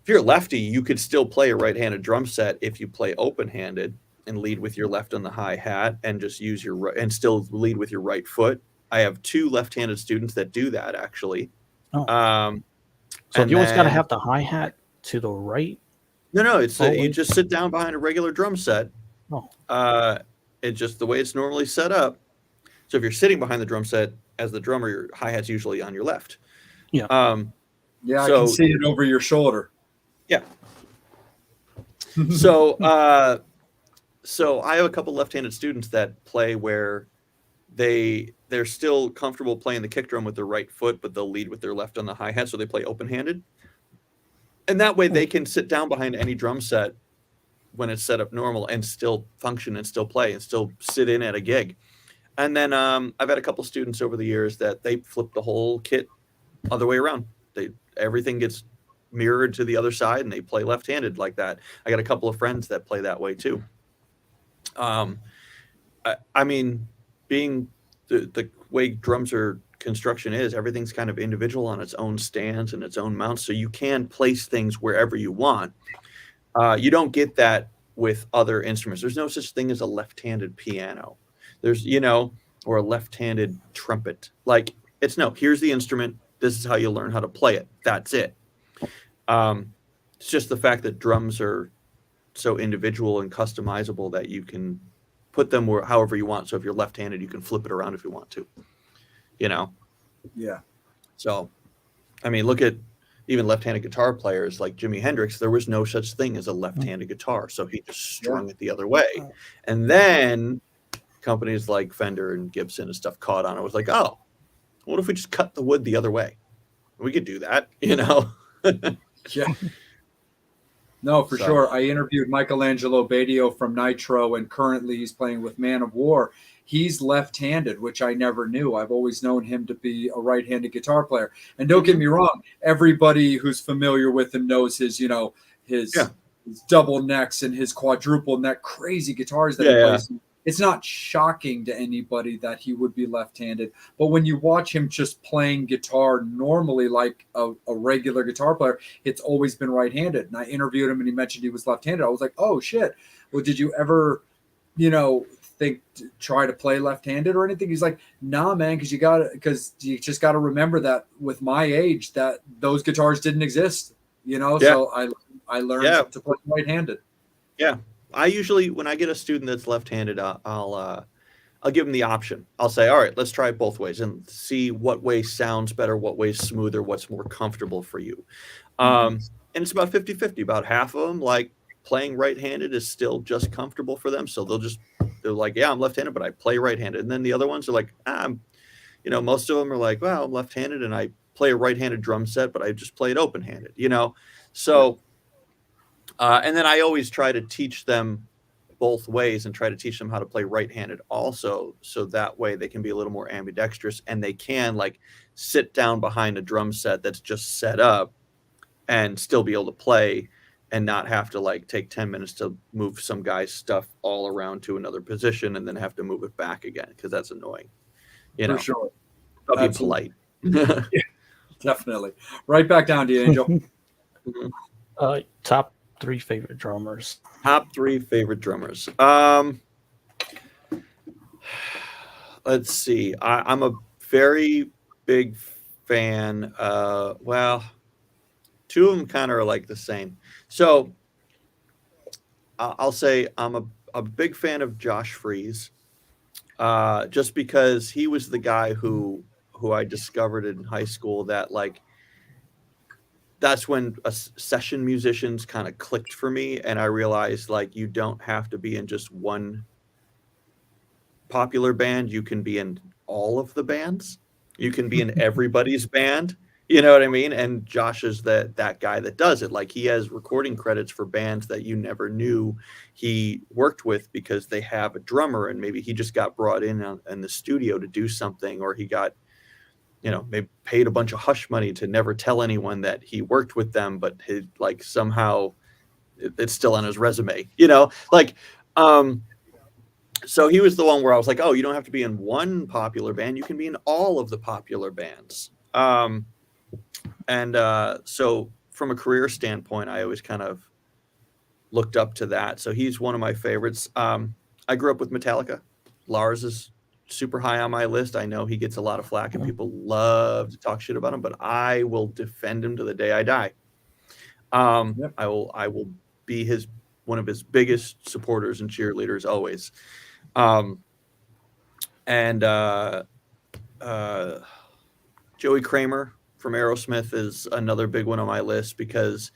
If you're a lefty, you could still play a right-handed drum set if you play open-handed and lead with your left on the hi-hat and just use your right and still lead with your right foot. I have 2 left-handed students that do that actually. So you always got to have the hi-hat to the right? No, it's you Always? just sit down behind a regular drum set. Oh, It's just the way it's normally set up. So if you're sitting behind the drum set as the drummer, your hi-hat's usually on your left. yeah. Yeah, I So can see it over your shoulder. yeah. So so I have a couple left-handed students that play where they're still comfortable playing the kick drum with their right foot, but they'll lead with their left on the hi-hat, so they play open-handed. And that way they can sit down behind any drum set when it's set up normal and still function and still play and still sit in at a gig. And then I've had a couple students over the years that they flip the whole kit other way around. Everything gets mirrored to the other side and they play left-handed like that. I got a couple of friends that play that way too. I mean, being the way drums are construction is, everything's kind of individual on its own stands and its own mounts, so you can place things wherever you want. You don't get that with other instruments. There's no such thing as a left-handed piano. There's, or a left-handed trumpet. Like, it's no, here's the instrument. This is how you learn how to play it. That's it. It's just the fact that drums are so individual and customizable that you can put them however you want. So if you're left-handed, you can flip it around if you want to, Yeah. So, I mean, look at even left-handed guitar players like Jimi Hendrix. There was no such thing as a left-handed guitar, so he just strung it the other way. And then companies like Fender and Gibson and stuff caught on. It was like, oh, what if we just cut the wood the other way? We could do that, Yeah. No, for sure. I interviewed Michelangelo Badio from Nitro, and currently he's playing with Man of War. He's left-handed, which I never knew. I've always known him to be a right-handed guitar player. And don't get me wrong, everybody who's familiar with him knows his double necks and his quadruple neck crazy guitars that he plays. It's not shocking to anybody that he would be left-handed, but when you watch him just playing guitar normally like a regular guitar player, it's always been right-handed. And I interviewed him and he mentioned he was left-handed. I was like, oh shit. Well, did you ever, think to try to play left-handed or anything? He's like, nah, man, because you just got to remember that with my age that those guitars didn't exist, So I learned to play right-handed. Yeah. I usually, when I get a student that's left-handed, I'll give them the option. I'll say, all right, let's try it both ways and see what way sounds better, what way's smoother, what's more comfortable for you. And it's about 50-50. About half of them, like, playing right-handed is still just comfortable for them. So they're like, yeah, I'm left-handed, but I play right-handed. And then the other ones are like, most of them are like, well, I'm left-handed and I play a right-handed drum set, but I just play it open-handed, So... and then I always try to teach them both ways and try to teach them how to play right-handed also. So that way they can be a little more ambidextrous and they can sit down behind a drum set that's just set up and still be able to play and not have to take 10 minutes to move some guy's stuff all around to another position and then have to move it back again. Because that's annoying. For sure. I'll be polite. Yeah, definitely. Right back down to you, Angel. Top 3 favorite drummers. Top 3 favorite drummers. Let's see. I'm a very big fan. 2 of them kind of are like the same. So I'll say I'm a big fan of Josh Freese, just because he was the guy who I discovered in high school that that's when session musicians kind of clicked for me. And I realized you don't have to be in just one popular band. You can be in all of the bands. You can be in everybody's band. You know what I mean? And Josh is that guy that does it. He has recording credits for bands that you never knew he worked with because they have a drummer and maybe he just got brought in the studio to do something, or he got, maybe paid a bunch of hush money to never tell anyone that he worked with them, but somehow it's still on his resume, so he was the one where I was like, oh, you don't have to be in one popular band. You can be in all of the popular bands. So from a career standpoint, I always kind of looked up to that. So he's one of my favorites. I grew up with Metallica. Lars is super high on my list. I know he gets a lot of flack and people love to talk shit about him, but I will defend him to the day I die. Yep. I will be one of his biggest supporters and cheerleaders always. And Joey Kramer from Aerosmith is another big one on my list, because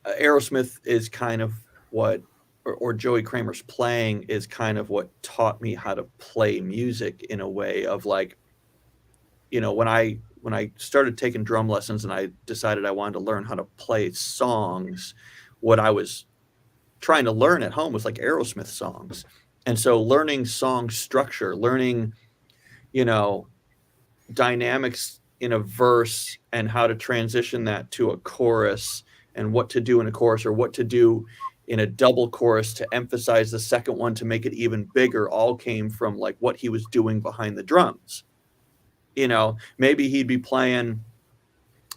Aerosmith is kind of what, or Joey Kramer's playing is kind of what taught me how to play music in a way of like, when I started taking drum lessons and I decided I wanted to learn how to play songs, what I was trying to learn at home was like Aerosmith songs. And so learning song structure, learning, dynamics in a verse and how to transition that to a chorus, and what to do in a chorus or what to do in a double chorus to emphasize the second one to make it even bigger, all came from like what he was doing behind the drums. Maybe he'd be playing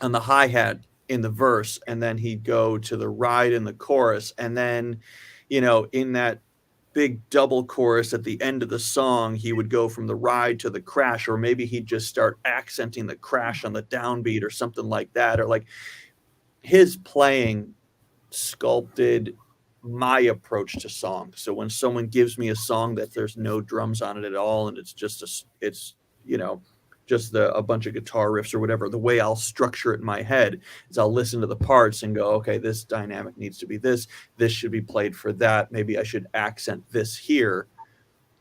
on the hi-hat in the verse, and then he'd go to the ride in the chorus, and then in that big double chorus at the end of the song, he would go from the ride to the crash, or maybe he'd just start accenting the crash on the downbeat or something like that. Or like, his playing sculpted my approach to songs. So when someone gives me a song that there's no drums on it at all, and it's just just a bunch of guitar riffs or whatever, the way I'll structure it in my head is I'll listen to the parts and go, okay, this dynamic needs to be this should be played for that, maybe I should accent this here.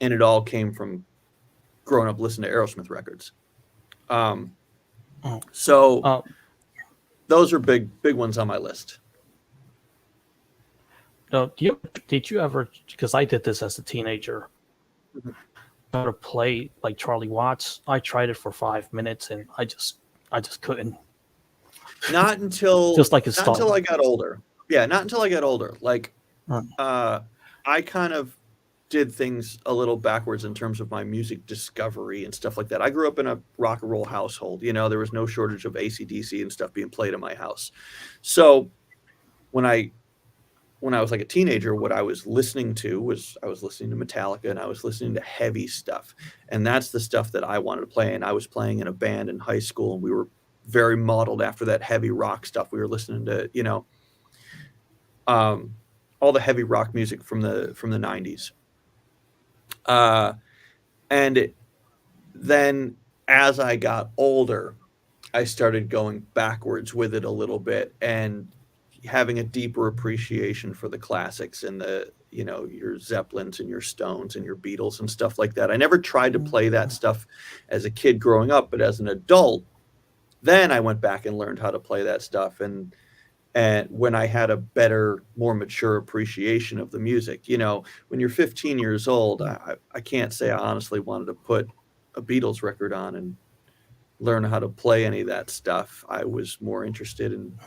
And it all came from growing up listening to Aerosmith records. So those are big ones on my list. No, did you ever, because I did this as a teenager, how to play like Charlie Watts? I tried it for 5 minutes and I just couldn't. Not until just like not until I got older. Yeah, not until I got older. Like, I kind of did things a little backwards in terms of my music discovery and stuff like that. I grew up in a rock and roll household. There was no shortage of AC/DC and stuff being played in my house. So when I was like a teenager, what I was listening to was I was listening to Metallica, and I was listening to heavy stuff. And that's the stuff that I wanted to play. And I was playing in a band in high school, and we were very modeled after that heavy rock stuff. We were listening to, all the heavy rock music from the 90s. And then as I got older, I started going backwards with it a little bit and having a deeper appreciation for the classics and the, your Zeppelins and your Stones and your Beatles and stuff like that. I never tried to play that stuff as a kid growing up, but as an adult, then I went back and learned how to play that stuff. And when I had a better, more mature appreciation of the music, when you're 15 years old, I can't say I honestly wanted to put a Beatles record on and learn how to play any of that stuff. I was more interested in,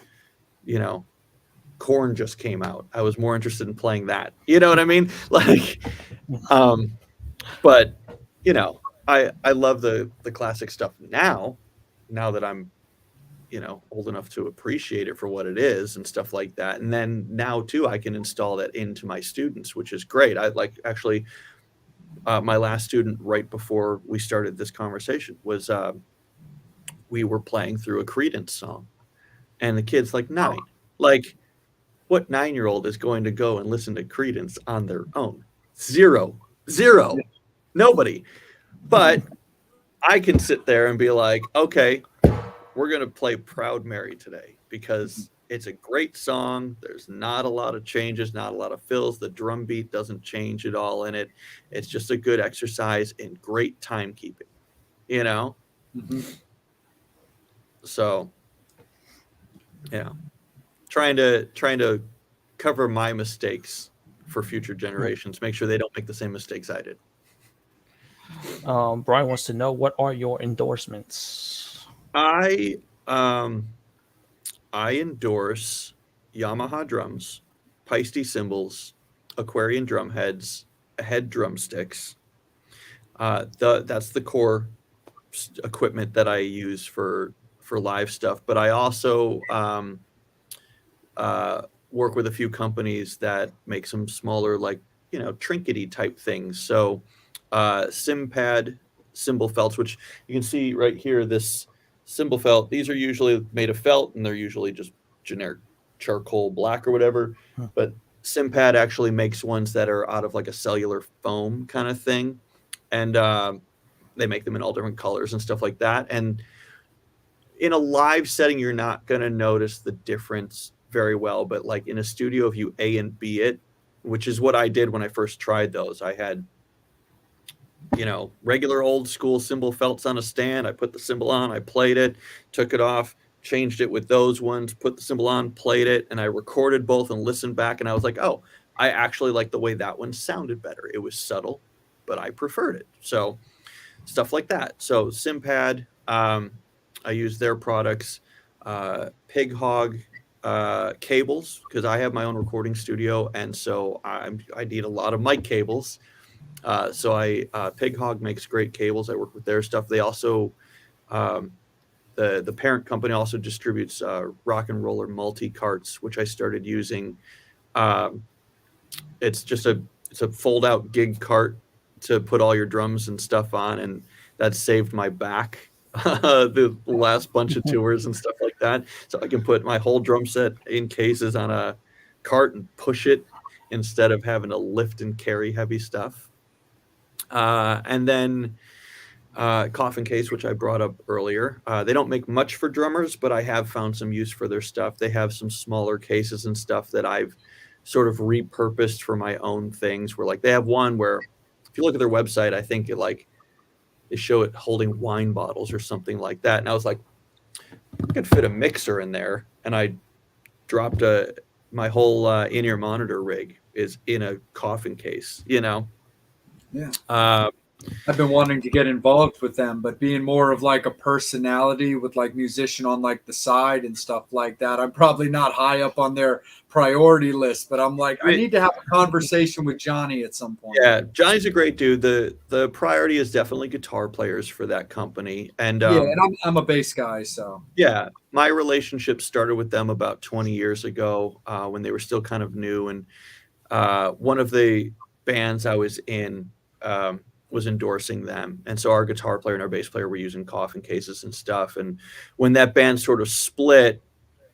Korn just came out. I was more interested in playing that. You know what I mean? Like, but I love the classic stuff now that I'm, old enough to appreciate it for what it is and stuff like that. And then now too, I can install that into my students, which is great. I like actually, my last student right before we started this conversation was, we were playing through a Creedence song, and the kid's like 9. Like, what 9-year-old is going to go and listen to Creedence on their own? Zero, nobody. But I can sit there and be like, okay, we're going to play Proud Mary today because it's a great song. There's not a lot of changes, not a lot of fills. The drum beat doesn't change at all in it. It's just a good exercise in great timekeeping, Mm-hmm. So, yeah, trying to cover my mistakes for future generations, make sure they don't make the same mistakes I did. Brian wants to know, what are your endorsements? I endorse Yamaha drums, Paiste cymbals, Aquarian drum heads, head drumsticks. That's the core equipment that I use for live stuff. But I also work with a few companies that make some smaller, like, trinkety type things. So Simpad cymbal felts, which you can see right here, this cymbal felt, these are usually made of felt, and they're usually just generic charcoal black or whatever. Huh. But Simpad actually makes ones that are out of like a cellular foam kind of thing, and they make them in all different colors and stuff like that. And in a live setting, you're not going to notice the difference very well, but like in a studio, if you A and B it, which is what I did when I first tried those, I had, you know, regular old school cymbal felts on a stand. I put the cymbal on, I played it, took it off, changed it with those ones, put the cymbal on, played it, and I recorded both and listened back. And I was like, oh, I actually like the way that one sounded better. It was subtle, but I preferred it. So stuff like that. So Simpad, I use their products, Pig Hog cables, because I have my own recording studio, and so I need a lot of mic cables. So Pig Hog makes great cables. I work with their stuff. They also the parent company also distributes Rock and Roller multi carts, which I started using. It's a fold out gig cart to put all your drums and stuff on, and that saved my back the last bunch of tours and stuff like that. So I can put my whole drum set in cases on a cart and push it instead of having to lift and carry heavy stuff. And then Coffin Case, which I brought up earlier. They don't make much for drummers, but I have found some use for their stuff. They have some smaller cases and stuff that I've sort of repurposed for my own things, where like they have one where if you look at their website, I think they show it holding wine bottles or something like that. And I was like, I could fit a mixer in there. And I dropped my whole in-ear monitor rig is in a Coffin Case, you know? Yeah. I've been wanting to get involved with them, but being more of like a personality with like musician on like the side and stuff like that, I'm probably not high up on their priority list, but I'm like, I need to have a conversation with Johnny at some point. Yeah, Johnny's a great dude. The priority is definitely guitar players for that company. And yeah, and I'm a bass guy, so yeah, my relationship started with them about 20 years ago when they were still kind of new. And one of the bands I was in was endorsing them. And so our guitar player and our bass player were using Coffin Cases and stuff. And when that band sort of split,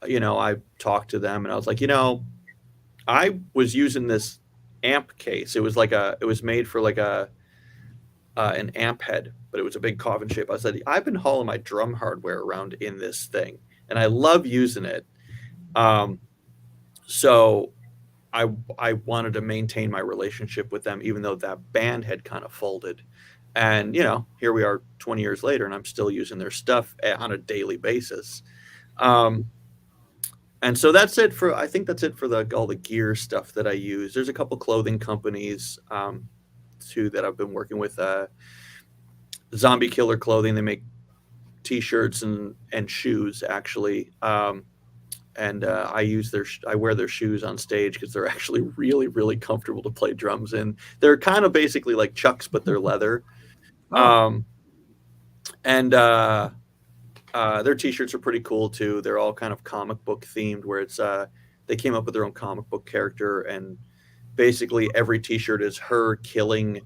you know, I talked to them and I was like, you know, I was using this amp case. It was made for like an amp head, but it was a big coffin shape. I said, I've been hauling my drum hardware around in this thing and I love using it. So I wanted to maintain my relationship with them, even though that band had kind of folded. And, you know, here we are 20 years later and I'm still using their stuff on a daily basis. And so I think that's it for all the gear stuff that I use. There's a couple clothing companies too that I've been working with. Zombie Killer Clothing, they make t-shirts and shoes actually. And I wear their shoes on stage because they're actually really, really comfortable to play drums in. They're kind of basically like Chucks, but they're leather. Oh. And their t-shirts are pretty cool too. They're all kind of comic book themed, where it's they came up with their own comic book character, and basically every t-shirt is her killing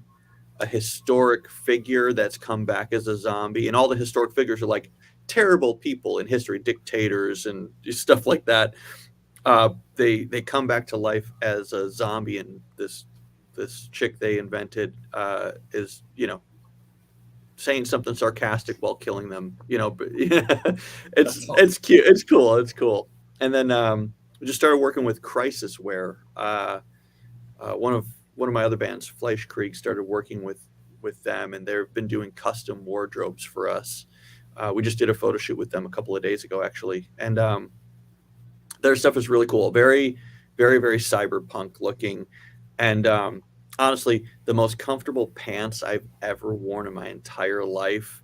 a historic figure that's come back as a zombie, and all the historic figures are like terrible people in history, dictators and stuff like that. They come back to life as a zombie, and this chick they invented is, you know, saying something sarcastic while killing them, you know. But it's cute, it's cool. And then we just started working with Crisis Wear. One of my other bands, Fleischkrieg, started working with them, and they've been doing custom wardrobes for us. We just did a photo shoot with them a couple of days ago, actually, and their stuff is really cool. Very, very, very cyberpunk looking, and honestly, the most comfortable pants I've ever worn in my entire life.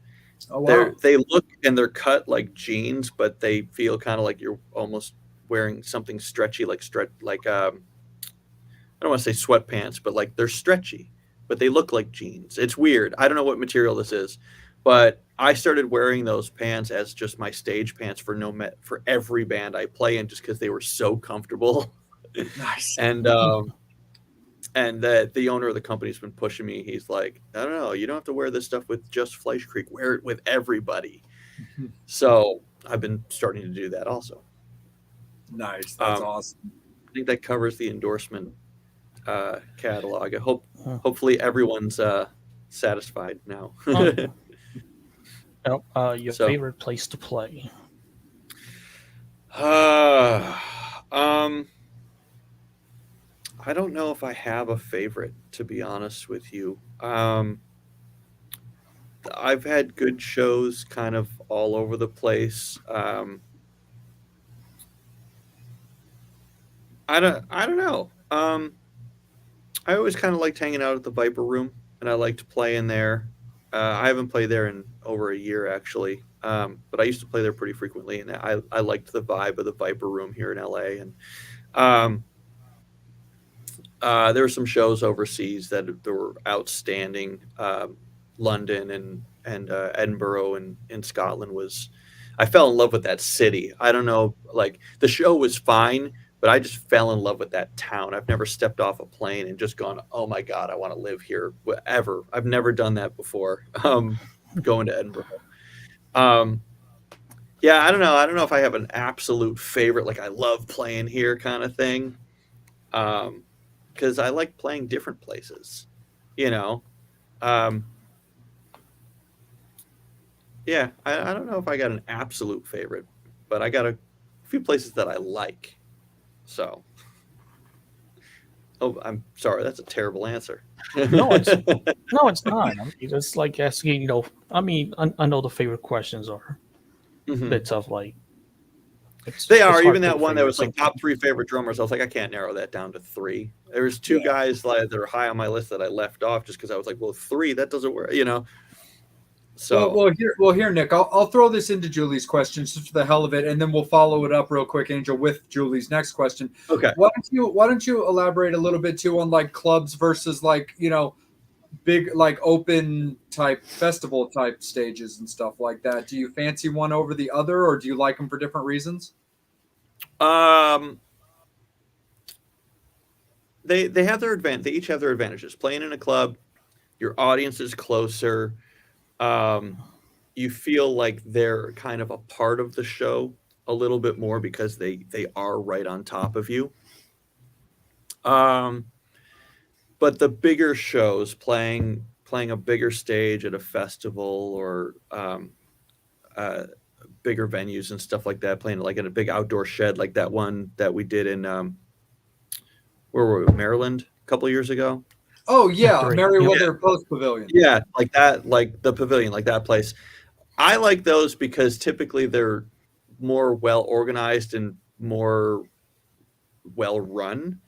Oh, wow. They look and they're cut like jeans, but they feel kind of like you're almost wearing something stretchy, like I don't want to say sweatpants, but like they're stretchy, but they look like jeans. It's weird. I don't know what material this is, but I started wearing those pants as just my stage pants for every band I play in, just because they were so comfortable. Nice. And the owner of the company's been pushing me. He's like, I don't know, you don't have to wear this stuff with just Fleischkrieg. Wear it with everybody. So I've been starting to do that also. Nice. That's Um, awesome. I think that covers the endorsement catalog. Huh. Hopefully everyone's satisfied now. Your So, favorite place to play? um, I don't know if I have a favorite, to be honest with you. I've had good shows kind of all over the place. I don't know. I always kind of liked hanging out at the Viper Room, and I liked playing there. I haven't played there in over a year actually, but I used to play there pretty frequently, and I liked the vibe of the Viper Room here in LA. And um, there were some shows overseas that were outstanding. London and Edinburgh and in Scotland was. I fell in love with that city. I don't know, like the show was fine, but I just fell in love with that town. I've never stepped off a plane and just gone, "Oh my God, I want to live here." Ever. I've never done that before. Going to Edinburgh. Um, yeah, I don't know. I don't know if I have an absolute favorite, like I love playing here kind of thing. Because I like playing different places, you know. Um, yeah, I don't know if I got an absolute favorite, but I got a few places that I like. So, oh, I'm sorry, that's a terrible answer. No, it's no, it's not. I mean, it's like asking. I mean, I know the favorite questions are Mhm. bits of like They it's are. hard Even to that one that figure was like something. top three favorite drummers. I was like, I can't narrow that down to three. There was two Yeah. guys that are high on my list that I left off just because I was like, well, three, that doesn't work, you know. Well, So here, Nick. I'll throw this into Julie's questions just for the hell of it, and then we'll follow it up real quick, Angel, with Julie's next question. okay. Why don't you elaborate a little bit too on like clubs versus like big like open type festival type stages and stuff like that? Do you fancy one over the other, or do you like them for different reasons? Um, they have their advantage. They each have their advantages. Playing in a club, your audience is closer. Um, you feel like they're kind of a part of the show a little bit more because they are right on top of you. Um, but the bigger shows, playing a bigger stage at a festival or uh, bigger venues and stuff like that, playing like in a big outdoor shed like that one that we did in where were we, Maryland a couple of years ago. Oh yeah, Great. Yep. Meriwether Post Pavilion. Yeah, like that, like the pavilion, like that place. I like those because typically they're more well organized and more well run.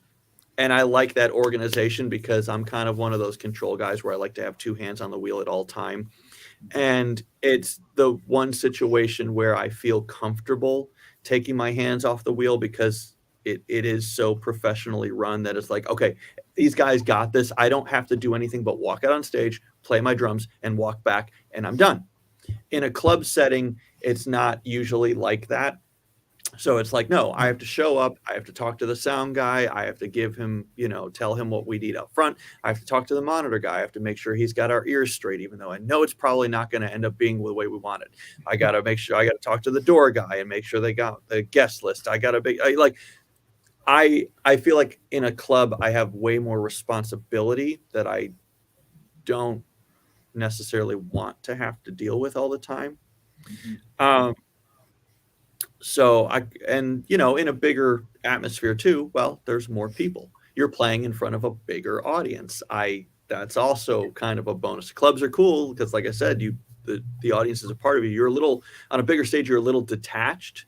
And I like that organization because I'm kind of one of those control guys where I like to have two hands on the wheel at all time. And it's the one situation where I feel comfortable taking my hands off the wheel because it is so professionally run that it's like, okay, these guys got this. I don't have to do anything but walk out on stage, play my drums, and walk back, and I'm done. In a club setting, it's not usually like that. So it's like, no, I have to show up. I have to talk to the sound guy. I have to give him, tell him what we need up front. I have to talk to the monitor guy. I have to make sure he's got our ears straight, even though I know it's probably not going to end up being the way we want it. I got to make sure I got to talk to the door guy and make sure they got the guest list. I got to be like, I feel like in a club, I have way more responsibility that I don't necessarily want to have to deal with all the time. Um, So in a bigger atmosphere too, well, there's more people. You're playing in front of a bigger audience. That's also kind of a bonus. Clubs are cool because like I said, the audience is a part of you. You're a little on a bigger stage, you're a little detached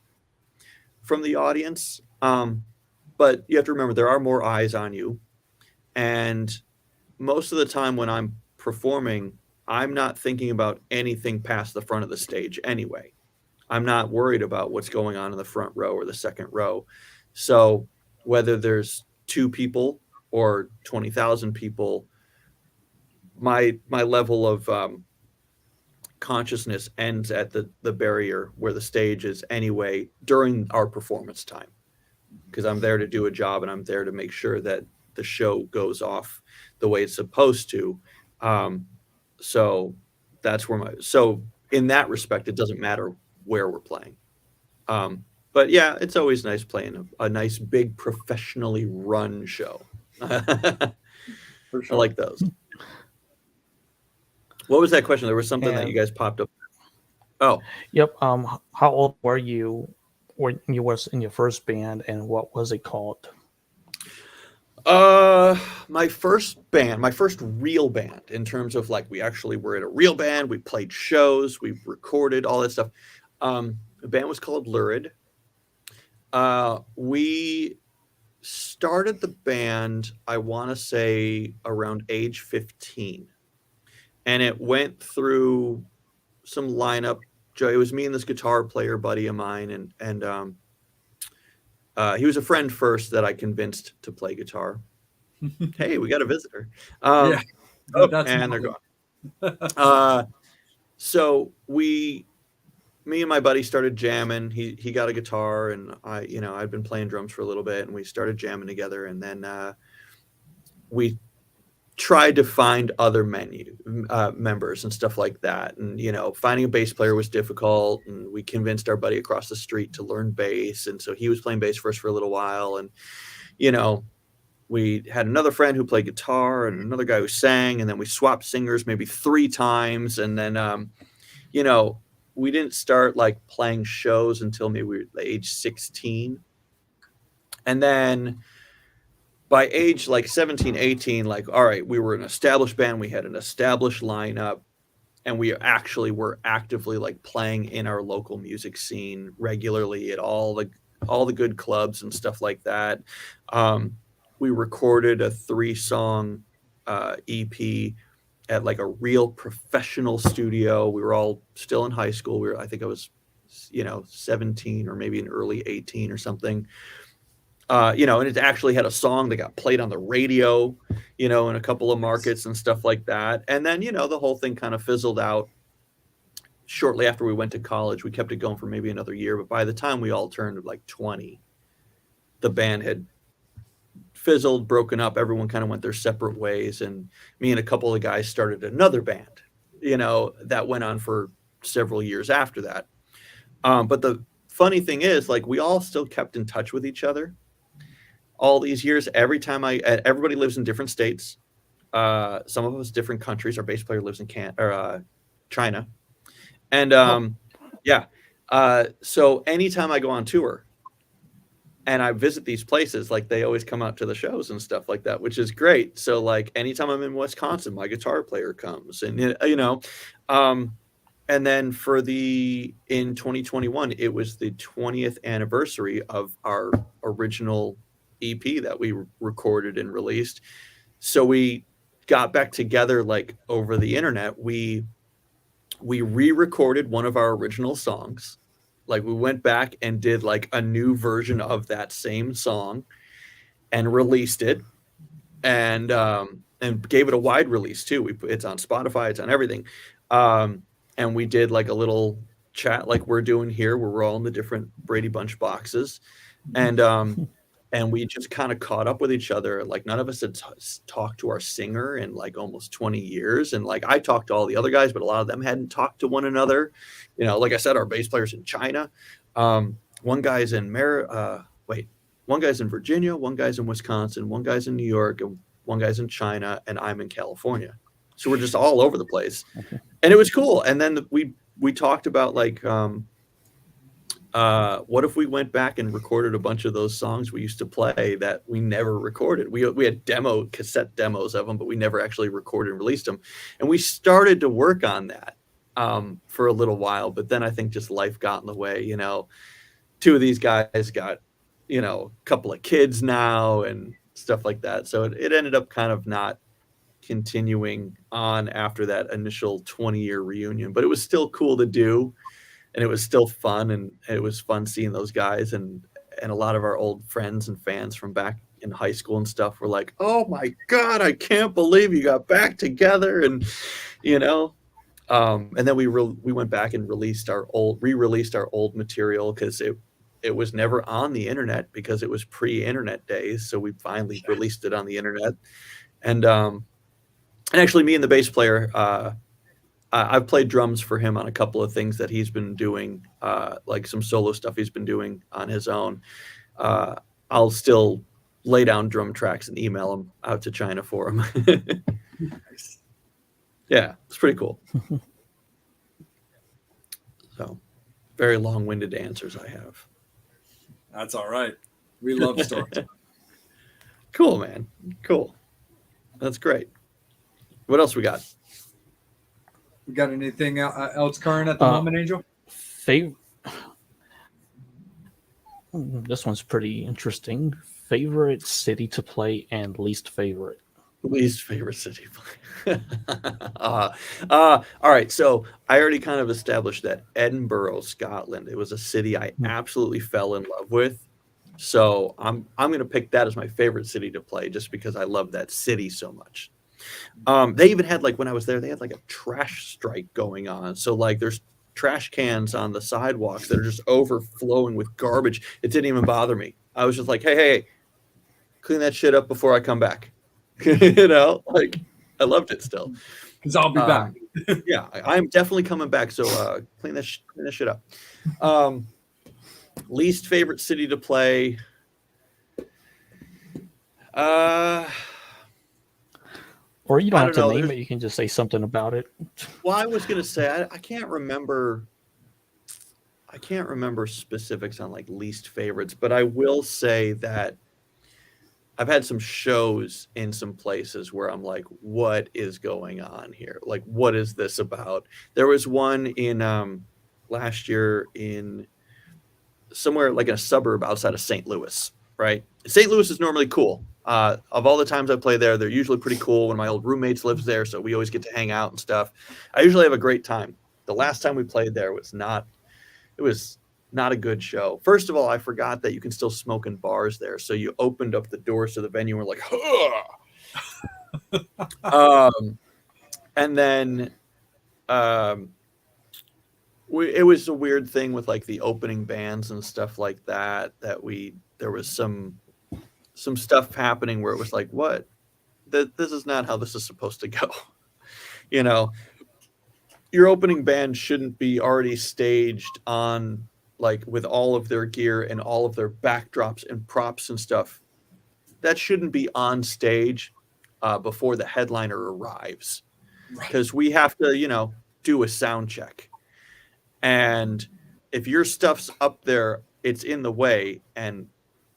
from the audience. But you have to remember there are more eyes on you. And most of the time when I'm performing, I'm not thinking about anything past the front of the stage anyway. I'm not worried about what's going on in the front row or the second row. So whether there's two people or 20,000 people, my level of consciousness ends at the barrier where the stage is anyway during our performance time, because I'm there to do a job and I'm there to make sure that the show goes off the way it's supposed to. So that's where so in that respect, it doesn't matter where we're playing. But But yeah, it's always nice playing a nice big professionally run show. I For sure. like those. What was that question? There was something that you And guys popped up. Oh, yep. How old were you when you was in your first band, and what was it called? my first real band, in terms of like we actually were in a real band. We played shows, we recorded all that stuff. The band was called Lurid. We started the band, I want to say around age 15, and it went through some lineup. It was me and this guitar player buddy of mine, and he was a friend first that I convinced to play guitar. Hey, we got a visitor. Yeah, Oh, that's and they're Molly. gone. So me and my buddy started jamming. He got a guitar, and I'd been playing drums for a little bit, and we started jamming together. And then we tried to find other members and stuff like that. And finding a bass player was difficult. And we convinced our buddy across the street to learn bass, and so he was playing bass for us for a little while. And we had another friend who played guitar and another guy who sang, and then we swapped singers maybe 3 times. And then we didn't start like playing shows until maybe we were age 16. And then by age like 17, 18, like, all right, we were an established band. We had an established lineup, and we actually were actively like playing in our local music scene regularly at all the good clubs and stuff like that. We recorded a 3-song EP at like a real professional studio. We were all still in high school. I think I was, 17 or maybe an early 18 or something. And it actually had a song that got played on the radio, in a couple of markets and stuff like that. And then, the whole thing kind of fizzled out shortly after we went to college. We kept it going for maybe another year, but by the time we all turned like 20, the band had fizzled, broken up. Everyone kind of went their separate ways, and me and a couple of guys started another band, that went on for several years after that. But the funny thing is, like, we all still kept in touch with each other all these years. Everybody lives in different states. Some of us different countries. Our bass player lives in China, and so anytime I go on tour and I visit these places, like, they always come out to the shows and stuff like that, which is great. So like anytime I'm in Wisconsin, my guitar player comes, and and then in 2021, it was the 20th anniversary of our original EP that we recorded and released. So we got back together, like, over the internet. We re-recorded one of our original songs. Like, we went back and did like a new version of that same song and released it, and gave it a wide release too. It's on Spotify, it's on everything. And we did like a little chat like we're doing here, where we're all in the different Brady Bunch boxes, and we just kind of caught up with each other. Like, none of us had talked to our singer in like almost 20 years. And like, I talked to all the other guys, but a lot of them hadn't talked to one another. Like I said, our bass player's in China. One guy's in one guy's in Virginia, one guy's in Wisconsin, one guy's in New York, and one guy's in China, and I'm in California. So we're just all over the place. Okay. And it was cool. And then we talked about like, what if we went back and recorded a bunch of those songs we used to play that we never recorded? We had cassette demos of them, but we never actually recorded and released them. And we started to work on that for a little while, but then I think just life got in the way. 2 of these guys got, a couple of kids now and stuff like that. So it ended up kind of not continuing on after that initial 20-year reunion, but it was still cool to do. And it was still fun, and it was fun seeing those guys, and a lot of our old friends and fans from back in high school and stuff were like, "Oh my God, I can't believe you got back together!" And and then we went back and re-released our old material, because it was never on the internet, because it was pre-internet days. So we finally released it on the internet, and actually, me and the bass player, I've played drums for him on a couple of things that he's been doing, like some solo stuff he's been doing on his own. I'll still lay down drum tracks and email them out to China for him. Nice. Yeah, it's pretty cool. So, very long-winded answers I have. That's all right. We love stories. Cool, man. Cool. That's great. What else we got? We got anything else current at the moment, Angel? This one's pretty interesting. Favorite city to play and least favorite. Least favorite city. All right. So I already kind of established that Edinburgh, Scotland. It was a city I absolutely fell in love with. So I'm going to pick that as my favorite city to play, just because I love that city so much. They even had, like, when I was there, they had like a trash strike going on. So like there's trash cans on the sidewalks that are just overflowing with garbage. It didn't even bother me. I was just like, hey, clean that shit up before I come back. You know, like, I loved it still. Because I'll be back. Yeah, I'm definitely coming back. So clean that shit up. Least favorite city to play. Or you don't have to name it. You can just say something about it. Well, I was gonna say I can't remember. I can't remember specifics on like least favorites, but I will say that I've had some shows in some places where I'm like, what is going on here? Like, what is this about? There was one in last year in somewhere like in a suburb outside of St. Louis, right? St. Louis is normally cool. Of all the times I play there, they're usually pretty cool. One of my old roommates lives there, so we always get to hang out and stuff. I usually have a great time. The last time we played there was not a good show. First of all, I forgot that you can still smoke in bars there. So you opened up the doors to the venue and we're like, and then it was a weird thing with like the opening bands and stuff like that, there was some stuff happening where it was like, what? This is not how this is supposed to go. You know, your opening band shouldn't be already staged on, like, with all of their gear and all of their backdrops and props and stuff. That shouldn't be on stage before the headliner arrives, because we have to, you know, do a sound check. And if your stuff's up there, it's in the way, and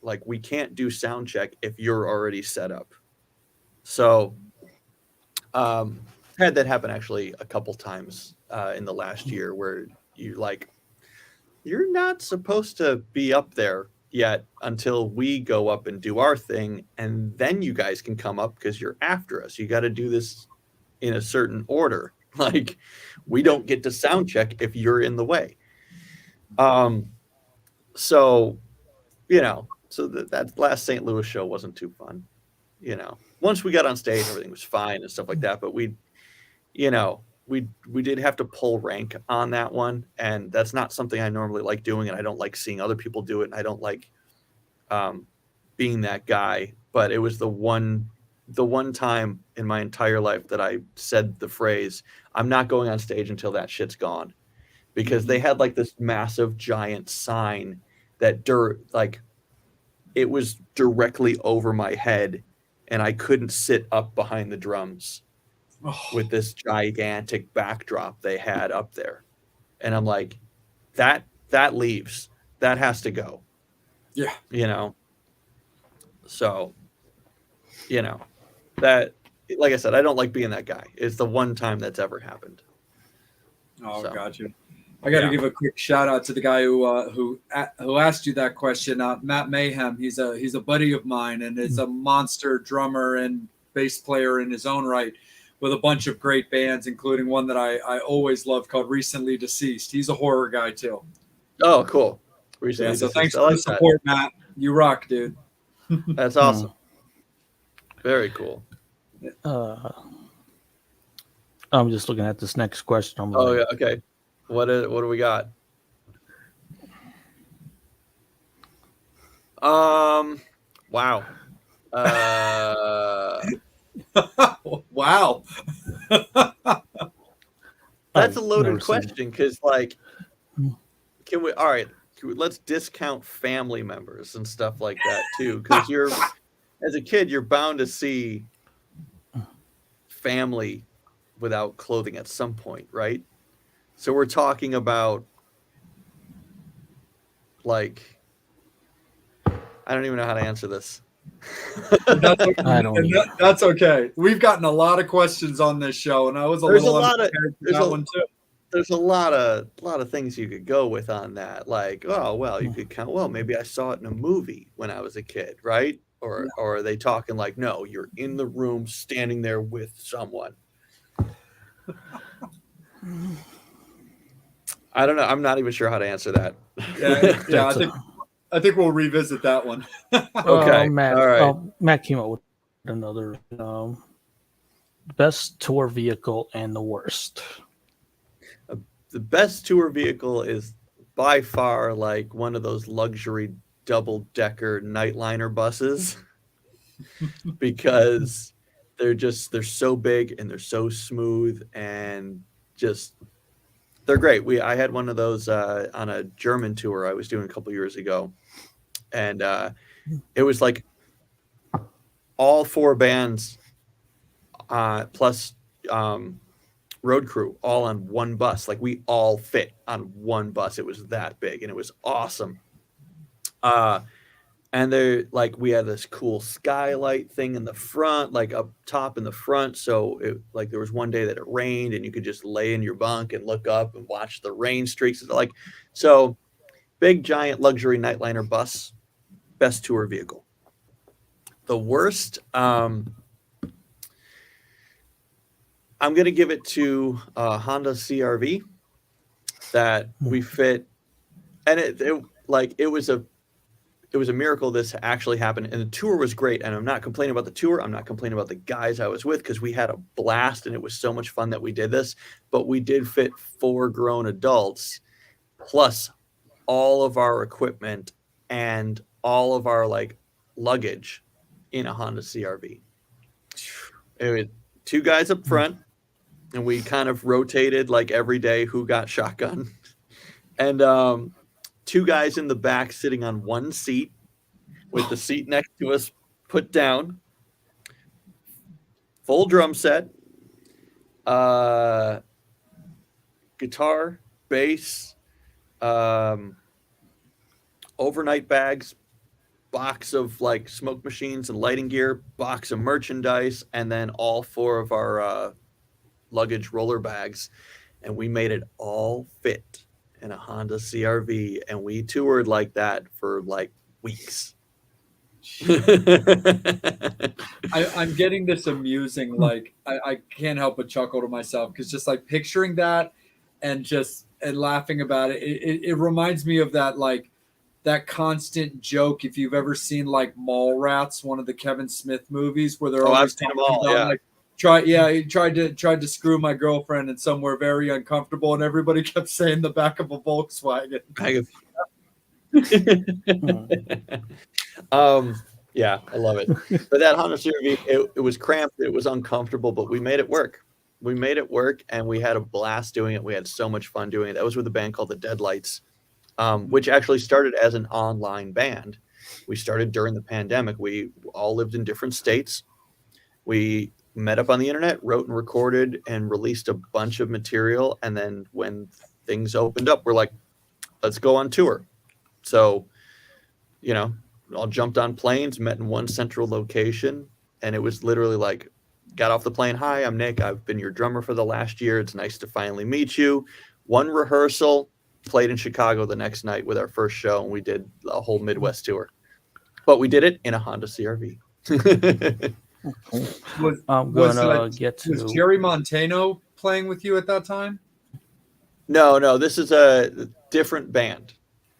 like, we can't do sound check if you're already set up. So had that happen actually a couple times in the last year, where you're not supposed to be up there yet until we go up and do our thing, and then you guys can come up because you're after us. You got to do this in a certain order. Like, we don't get to sound check if you're in the way. So, you know, so that last St. Louis show wasn't too fun. You know, once we got on stage, everything was fine and stuff like that. But we did have to pull rank on that one, and that's not something I normally like doing, and I don't like seeing other people do it, and I don't like being that guy. But it was the one time in my entire life that I said the phrase, "I'm not going on stage until that shit's gone," because they had like this massive giant sign that it was directly over my head, and I couldn't sit up behind the drums with this gigantic backdrop they had up there. And I'm like, that leaves. That has to go. Yeah. You know? So, you know, that, like I said, I don't like being that guy. It's the one time that's ever happened. Oh, so, gotcha. I got to give a quick shout out to the guy who asked you that question. Matt Mayhem. He's a buddy of mine, and is a monster drummer and bass player in his own right, with a bunch of great bands, including one that I always loved called Recently Deceased. He's a horror guy too. Oh, cool. Recently so Deceased. Thanks for the support, Matt. You rock, dude. That's awesome. Very cool. I'm just looking at this next question. Yeah, okay. What do we got? Wow. Wow. That's a I've loaded never seen it. question because, like, Mm. can we? All right, let's discount family members and stuff like that too, because you're, as a kid, you're bound to see family without clothing at some point, right? So we're talking about, like, I don't even know how to answer this. That's okay. I don't either. That's okay. We've gotten a lot of questions on this show, and I was There's a little lot of unprepared for there's that a one too. there's a lot of things you could go with on that. Like, oh well, you could count. Well, maybe I saw it in a movie when I was a kid, right? Or are they talking like, no, you're in the room standing there with someone? I don't know. I'm not even sure how to answer that. Yeah. I think we'll revisit that one. Okay. Matt, All right. Matt came up with another best tour vehicle and the worst. The best tour vehicle is by far like one of those luxury double-decker nightliner buses because they're so big and they're so smooth and just they're great. I had one of those on a German tour I was doing a couple years ago, and it was like all four bands plus road crew all on one bus. Like we all fit on one bus. It was that big and it was awesome. And they're like, we had this cool skylight thing in the front, like up top in the front. So it like there was one day that it rained and you could just lay in your bunk and look up and watch the rain streaks. Like, so big, giant luxury nightliner bus, best tour vehicle. The worst, I'm going to give it to Honda CRV that we fit. And it was a miracle this actually happened. And the tour was great. And I'm not complaining about the tour. I'm not complaining about the guys I was with because we had a blast and it was so much fun that we did this. But we did fit 4 grown adults plus all of our equipment and all of our like luggage in a Honda CRV. It was 2 guys up front and we kind of rotated like every day who got shotgun. And 2 guys in the back sitting on one seat with the seat next to us put down. Full drum set. Guitar, bass, overnight bags, box of like smoke machines and lighting gear, box of merchandise, and then all 4 of our luggage roller bags. And we made it all fit in a Honda CRV, and we toured like that for like weeks. I'm getting this amusing, like I can't help but chuckle to myself because just like picturing that and laughing about it, it reminds me of that like that constant joke. If you've ever seen like Mallrats, one of the Kevin Smith movies, where they're always I've seen them all, about, yeah. like, he tried to screw my girlfriend in somewhere very uncomfortable, and everybody kept saying the back of a Volkswagen. Yeah, I love it. But that Honda CRV, it was cramped, it was uncomfortable, but we made it work. We made it work, and we had a blast doing it. We had so much fun doing it. That was with a band called the Deadlights, which actually started as an online band. We started during the pandemic. We all lived in different states. We met up on the internet, wrote and recorded, and released a bunch of material. And then when things opened up, we're like, let's go on tour. So, all jumped on planes, met in one central location, and it was literally like, got off the plane. Hi, I'm Nick. I've been your drummer for the last year. It's nice to finally meet you. One rehearsal, played in Chicago the next night with our first show, and we did a whole Midwest tour. But we did it in a Honda CRV. Was Jerry Montano playing with you at that time? No, this is a different band.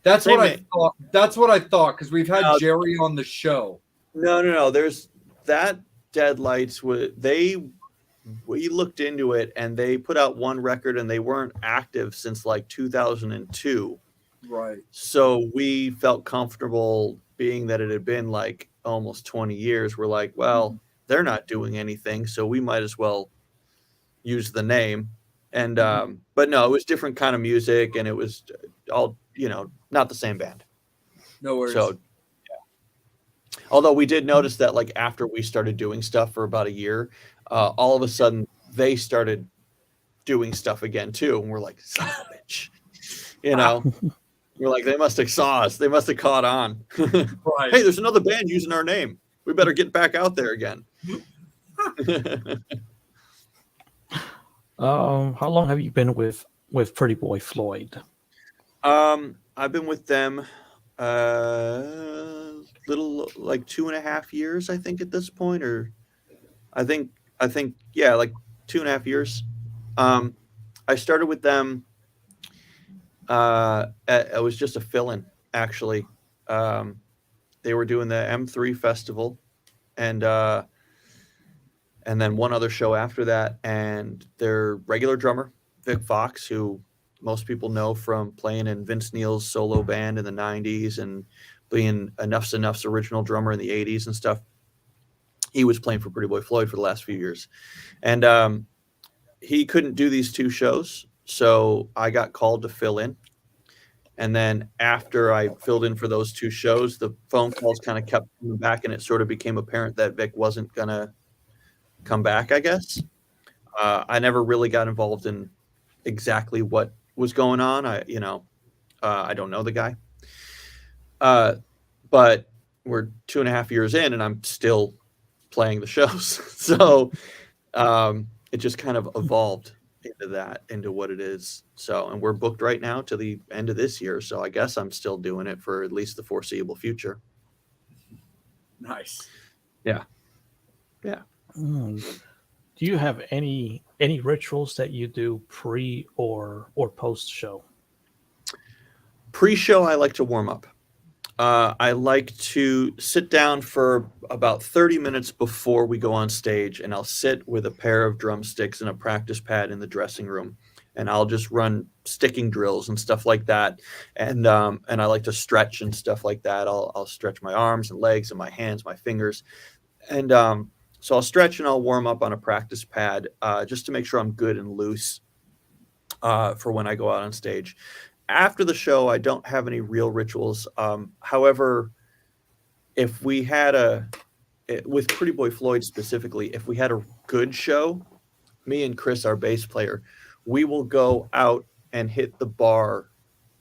That's what I thought. That's what I thought because we've had Jerry on the show. No. There's that Deadlights. We looked into it and they put out one record and they weren't active since like 2002. Right. So we felt comfortable being that it had been like almost 20 years. We're like, well, they're not doing anything, so we might as well use the name. And but no, it was different kind of music, and it was all, not the same band. No worries. So although we did notice that, like, after we started doing stuff for about a year, all of a sudden they started doing stuff again too, and we're like, son of a bitch, we're like, they must have saw us, they must have caught on. Right. Hey, there's another band using our name, we better get back out there again. How long have you been with Pretty Boy Floyd? I've been with them little, like 2.5 years, I think, at this point, or I think yeah, like 2.5 years. I started with them. It was just a fill-in, actually. They were doing the M3 festival, and then one other show after that, and their regular drummer, Vic Fox, who most people know from playing in Vince Neil's solo band in the 90s and being Enough's original drummer in the 80s and stuff. He was playing for Pretty Boy Floyd for the last few years. And he couldn't do these 2 shows, so I got called to fill in. And then after I filled in for those 2 shows, the phone calls kind of kept coming back, and it sort of became apparent that Vic wasn't going to come back, I guess. I never really got involved in exactly what was going on. I don't know the guy. But we're 2.5 years in, and I'm still playing the shows. So it just kind of evolved into what it is. So, and we're booked right now to the end of this year. So I guess I'm still doing it for at least the foreseeable future. Nice. Yeah. Do you have any rituals that you do pre or post show? Pre-show, I like to warm up. I like to sit down for about 30 minutes before we go on stage, and I'll sit with a pair of drumsticks and a practice pad in the dressing room, and I'll just run sticking drills and stuff like that. And I like to stretch and stuff like that. I'll stretch my arms and legs and my hands, my fingers, and so I'll stretch and I'll warm up on a practice pad just to make sure I'm good and loose for when I go out on stage. After the show, I don't have any real rituals. However, if we had with Pretty Boy Floyd specifically, if we had a good show, me and Chris, our bass player, we will go out and hit the bar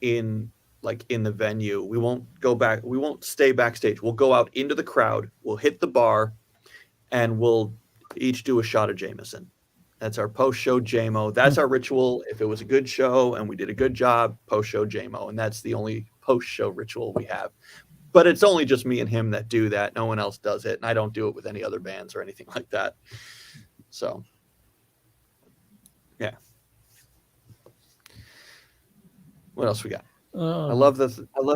in the venue. We won't go back. We won't stay backstage. We'll go out into the crowd. We'll hit the bar, and we'll each do a shot of Jameson. That's our post-show JMO. That's our ritual. If it was a good show and we did a good job, post-show JMO. And that's the only post-show ritual we have. But it's only just me and him that do that. No one else does it. And I don't do it with any other bands or anything like that. So, yeah. What else we got? I love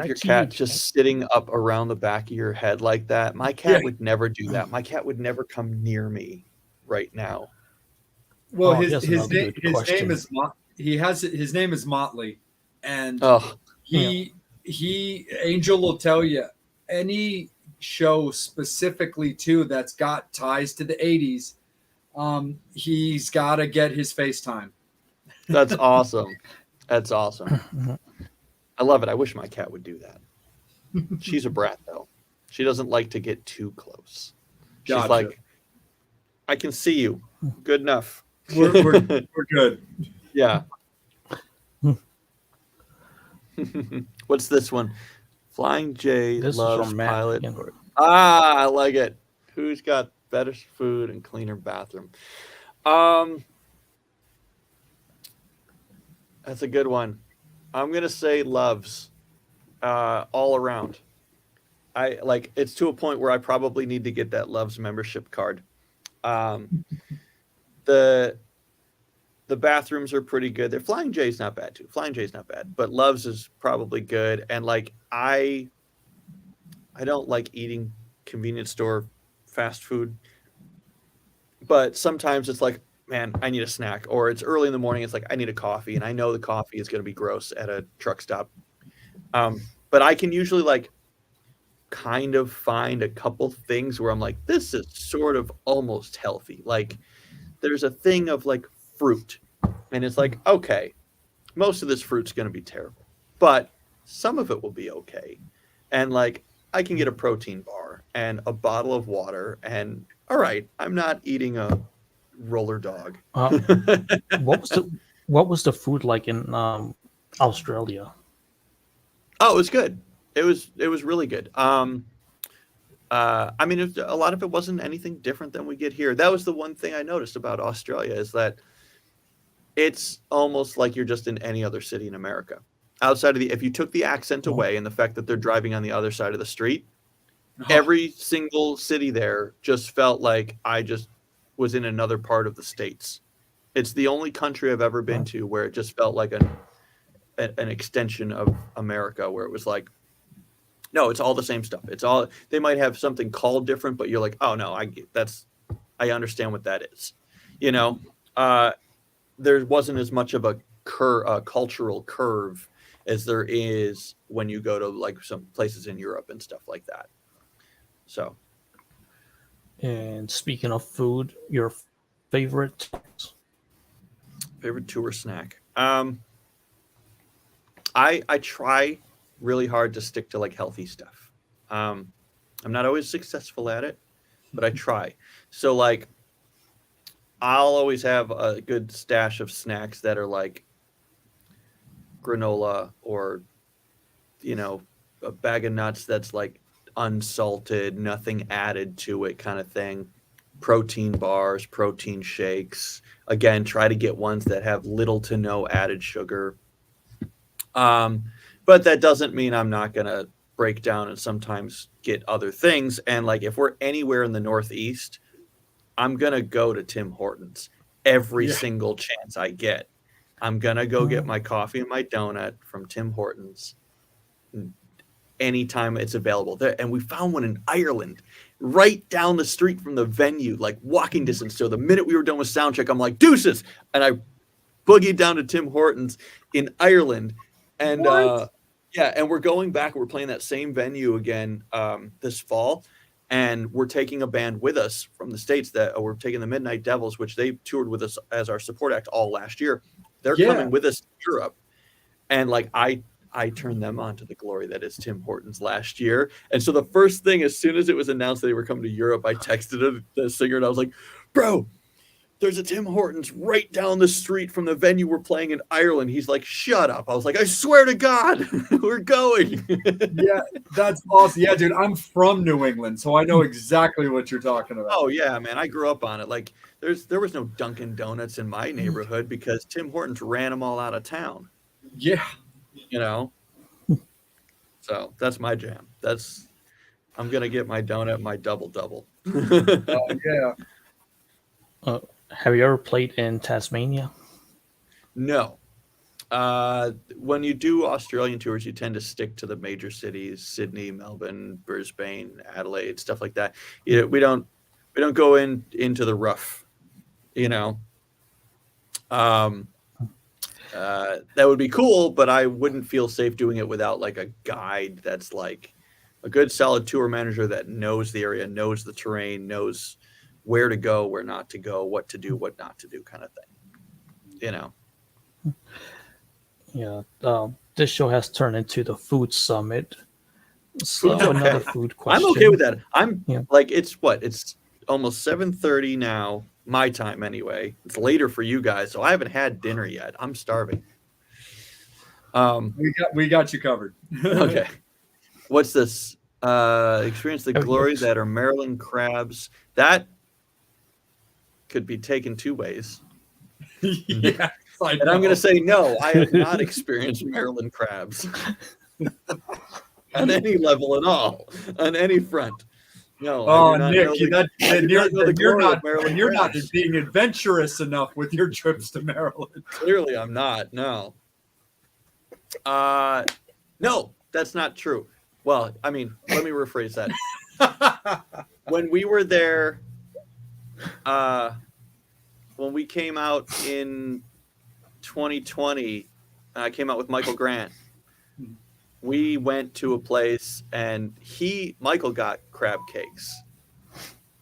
your cat just sitting up around the back of your head like that. My cat would never do that. My cat would never come near me right now. Well, his name is Motley, and Angel will tell you any show specifically too that's got ties to the 80s. He's got to get his FaceTime. That's awesome. That's awesome. I love it. I wish my cat would do that. She's a brat though. She doesn't like to get too close. She's like, I can see you. Good enough. We're good. Yeah. What's this one? Flying J loves pilot. I like it. Who's got better food and cleaner bathroom? That's a good one. I'm gonna say loves all around. It's to a point where I probably need to get that Loves membership card. The bathrooms are pretty good. Their Flying J's not bad too. Flying J's not bad, but Loves is probably good. And I don't like eating convenience store fast food, but sometimes it's like, man, I need a snack, or it's early in the morning. It's like, I need a coffee, and I know the coffee is going to be gross at a truck stop. But I can usually kind of find a couple things where I'm like, this is sort of almost healthy. Like there's a thing of fruit And it's like, okay, most of this fruit's going to be terrible, but some of it will be okay. And like, I can get a protein bar and a bottle of water, and all right, I'm not eating a roller dog. What was the food like in Australia? Oh, it was good. It was really good. I mean, a lot of it wasn't anything different than we get here. That was the one thing I noticed about Australia, is that it's almost like you're just in any other city in America. Outside of if you took the accent away and the fact that they're driving on the other side of the street, every single city there just felt like I just was in another part of the States. It's the only country I've ever been to where it just felt like an extension of America, where it was like, no, it's all the same stuff. It's all, they might have something called different, but you're like, oh no, I understand what that is. You know, there wasn't as much of a cultural curve as there is when you go to like some places in Europe and stuff like that. So, And speaking of food, your favorite? favorite tour snack. I try really hard to stick to like healthy stuff. I'm not always successful at it, but I try. So like, I'll always have a good stash of snacks that are like granola, or, you know, a bag of nuts that's like unsalted, nothing added to it kind of thing. Protein bars, protein shakes. Again, try to get ones that have little to no added sugar. But that doesn't mean I'm not going to break down and sometimes get other things. And like, if we're anywhere in the Northeast, I'm going to go to Tim Hortons every single chance I get. I'm going to go get my coffee and my donut from Tim Hortons anytime it's available there. And we found one in Ireland right down the street from the venue, like walking distance. So the minute we were done with sound check, I'm like, deuces. And I boogied down to Tim Hortons in Ireland. And and we're going back. We're playing that same venue again this fall. And we're taking a band with us from the States that we're taking the Midnight Devils, which they toured with us as our support act all last year. They're coming with us to Europe. And like, I turned them on to the glory that is Tim Hortons last year. And so the first thing, as soon as it was announced that they were coming to Europe, I texted the singer and I was like, bro, there's a Tim Hortons right down the street from the venue we're playing in Ireland. He's like, shut up. I was like, I swear to God, we're going. Yeah, that's awesome. Yeah, dude, I'm from New England, so I know exactly what you're talking about. Oh yeah, man, I grew up on it. Like, there was no Dunkin' Donuts in my neighborhood because Tim Hortons ran them all out of town. Yeah. You know? So that's my jam. I'm going to get my donut, my double. Yeah. Have you ever played in Tasmania? No. When you do Australian tours, you tend to stick to the major cities: Sydney, Melbourne, Brisbane, Adelaide, stuff like that. We don't go into the rough, you know. That would be cool, but I wouldn't feel safe doing it without like a guide that's like a good solid tour manager that knows the area, knows the terrain, knows where to go, where not to go, what to do, what not to do, kind of thing. You know. Yeah. This show has turned into the food summit. So another food question. I'm okay with that. Like, it's almost 7:30 now, my time anyway. It's later for you guys, so I haven't had dinner yet. I'm starving. We got you covered. Okay. What's this? Experience the glory that are Maryland crabs. That could be taken two ways. Yeah. And I'm going to say no, I have not experienced Maryland crabs on any level at all, on any front. No. Oh, Nick, you're not being adventurous enough with your trips to Maryland. Clearly, I'm not. No. No, that's not true. Well, I mean, let me rephrase that. When we were there, when we came out in 2020, I came out with Michael Grant. We went to a place and Michael got crab cakes,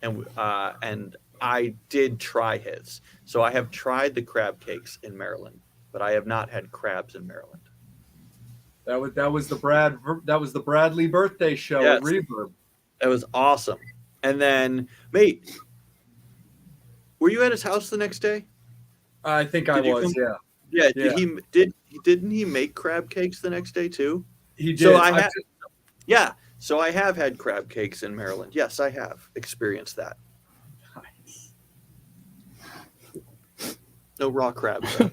and I did try his. So I have tried the crab cakes in Maryland, but I have not had crabs in Maryland. That was the Bradley birthday show Yes. at Reverb. That was awesome. And then, mate, were you at his house the next day? I think I was, yeah. Yeah. Yeah. Didn't he make crab cakes the next day too? He did. So I have had crab cakes in Maryland. Yes, I have experienced that. Nice. No raw crabs. Though.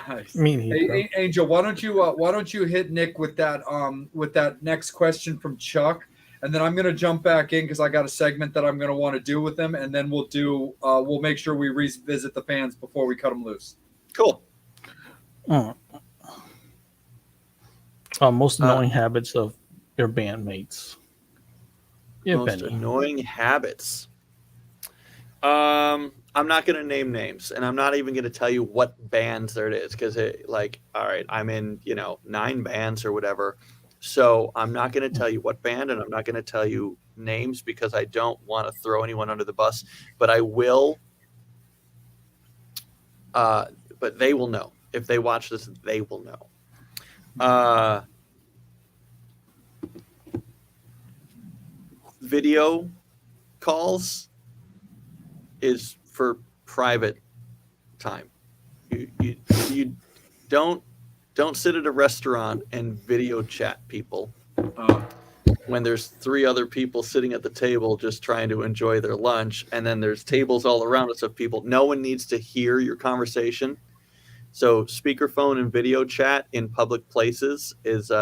Nice. Hey, Angel, why don't you hit Nick with that next question from Chuck, and then I'm gonna jump back in because I got a segment that I'm gonna want to do with him, and then we'll make sure we revisit the fans before we cut them loose. Cool. Most annoying habits of your bandmates. Yeah, Most annoying habits. I'm not going to name names, and I'm not even going to tell you what bands there it is, because all right, I'm in 9 bands or whatever, so I'm not going to tell you what band, and I'm not going to tell you names because I don't want to throw anyone under the bus, but I will. But they will know if they watch this. They will know. Video calls is for private time. You don't sit at a restaurant and video chat people when there's 3 other people sitting at the table just trying to enjoy their lunch, and then there's tables all around us of people. No one needs to hear your conversation. So speakerphone and video chat in public places is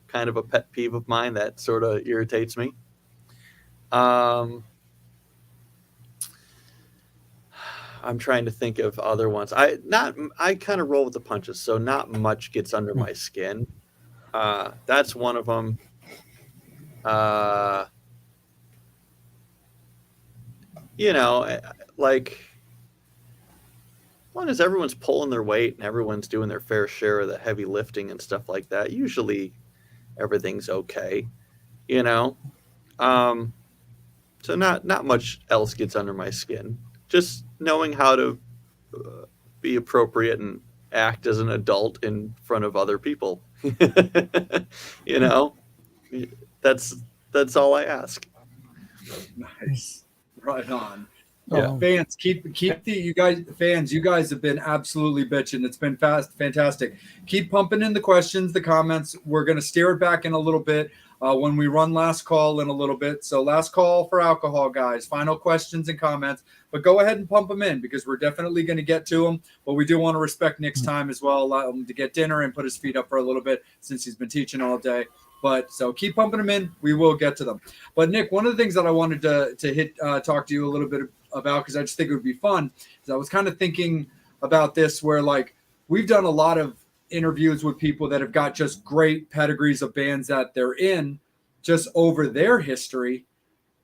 kind of a pet peeve of mine that sort of irritates me. I'm trying to think of other ones. I kind of roll with the punches, so not much gets under my skin. That's one of them. Like, as long as everyone's pulling their weight and everyone's doing their fair share of the heavy lifting and stuff like that, usually everything's okay. So not much else gets under my skin. Just knowing how to be appropriate and act as an adult in front of other people. That's all I ask. Nice. Right on. Yeah. Fans, you guys have been absolutely bitching. It's been fantastic. Keep pumping in the questions, the comments. We're going to steer it back in a little bit when we run last call in a little bit. So last call for alcohol, guys. Final questions and comments. But go ahead and pump them in because we're definitely going to get to them. But we do want to respect Nick's time as well. Allow him to get dinner and put his feet up for a little bit since he's been teaching all day. But so keep pumping them in. We will get to them. But Nick, one of the things that I wanted to talk to you a little bit about, because I just think it would be fun, is I was kind of thinking about this where we've done a lot of interviews with people that have got just great pedigrees of bands that they're in just over their history.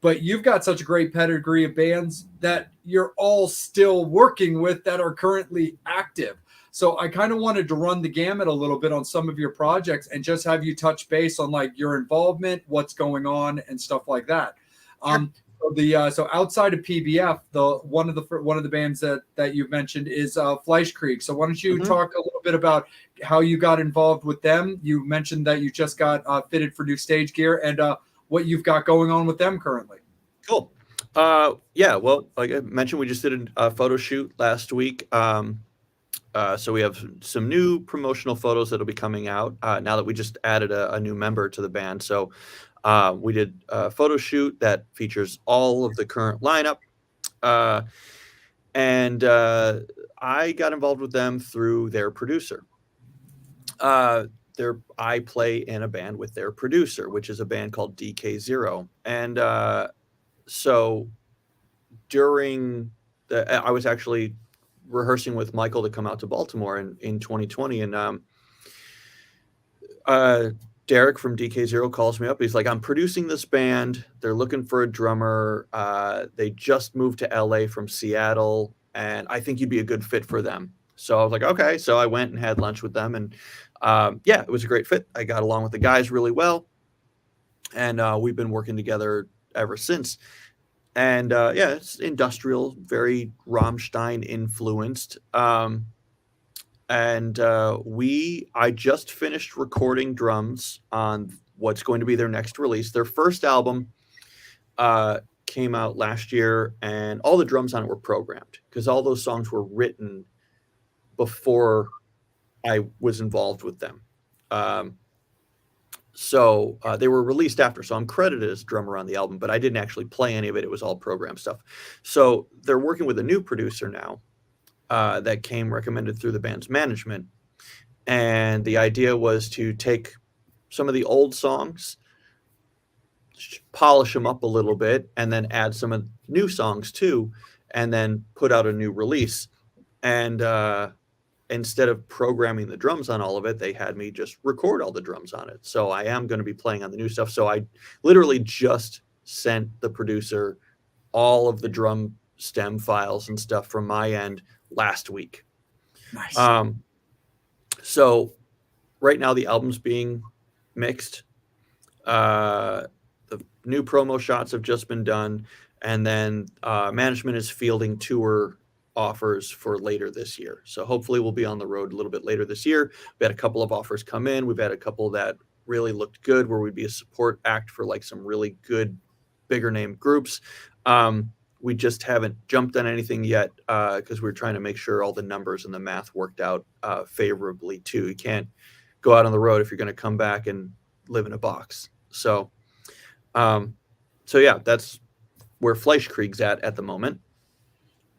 But you've got such a great pedigree of bands that you're all still working with that are currently active. So I kind of wanted to run the gamut a little bit on some of your projects and just have you touch base on your involvement, what's going on, and stuff like that. So outside of PBF, one of the bands that you've mentioned is fleischkrieg. So why don't you talk a little bit about how you got involved with them? You mentioned that you just got fitted for new stage gear and what you've got going on with them currently. Cool. Well, like I mentioned, we just did a photo shoot last week. So we have some new promotional photos that'll be coming out now that we just added a new member to the band. So we did a photo shoot that features all of the current lineup. And I got involved with them through their producer. I play in a band with their producer, which is a band called DK0. And so during I was actually rehearsing with Michael to come out to Baltimore in 2020. And Derek from DK0 calls me up. He's like, I'm producing this band. They're looking for a drummer. They just moved to LA from Seattle, and I think you'd be a good fit for them. So I was like, okay. So I went and had lunch with them, and it was a great fit. I got along with the guys really well, and we've been working together ever since. And yeah, it's industrial, very Rammstein influenced. And I just finished recording drums on what's going to be their next release. Their first album came out last year, and all the drums on it were programmed because all those songs were written before I was involved with them. So they were released after. So I'm credited as drummer on the album, but I didn't actually play any of it. It was all program stuff. So they're working with a new producer now that came recommended through the band's management. And the idea was to take some of the old songs, polish them up a little bit, and then add some of new songs too, and then put out a new release. And instead of programming the drums on all of it, they had me just record all the drums on it. So I am going to be playing on the new stuff. So I literally just sent the producer all of the drum stem files and stuff from my end last week. Nice. So right now the album's being mixed. The new promo shots have just been done, and then management is fielding tour offers for later this year. So hopefully we'll be on the road a little bit later this year. We had a couple of offers come in. We've had a couple that really looked good where we'd be a support act for like some really good bigger name groups. We just haven't jumped on anything yet because we're trying to make sure all the numbers and the math worked out favorably too. You can't go out on the road if you're going to come back and live in a box. So yeah, that's where Fleischkrieg's at the moment.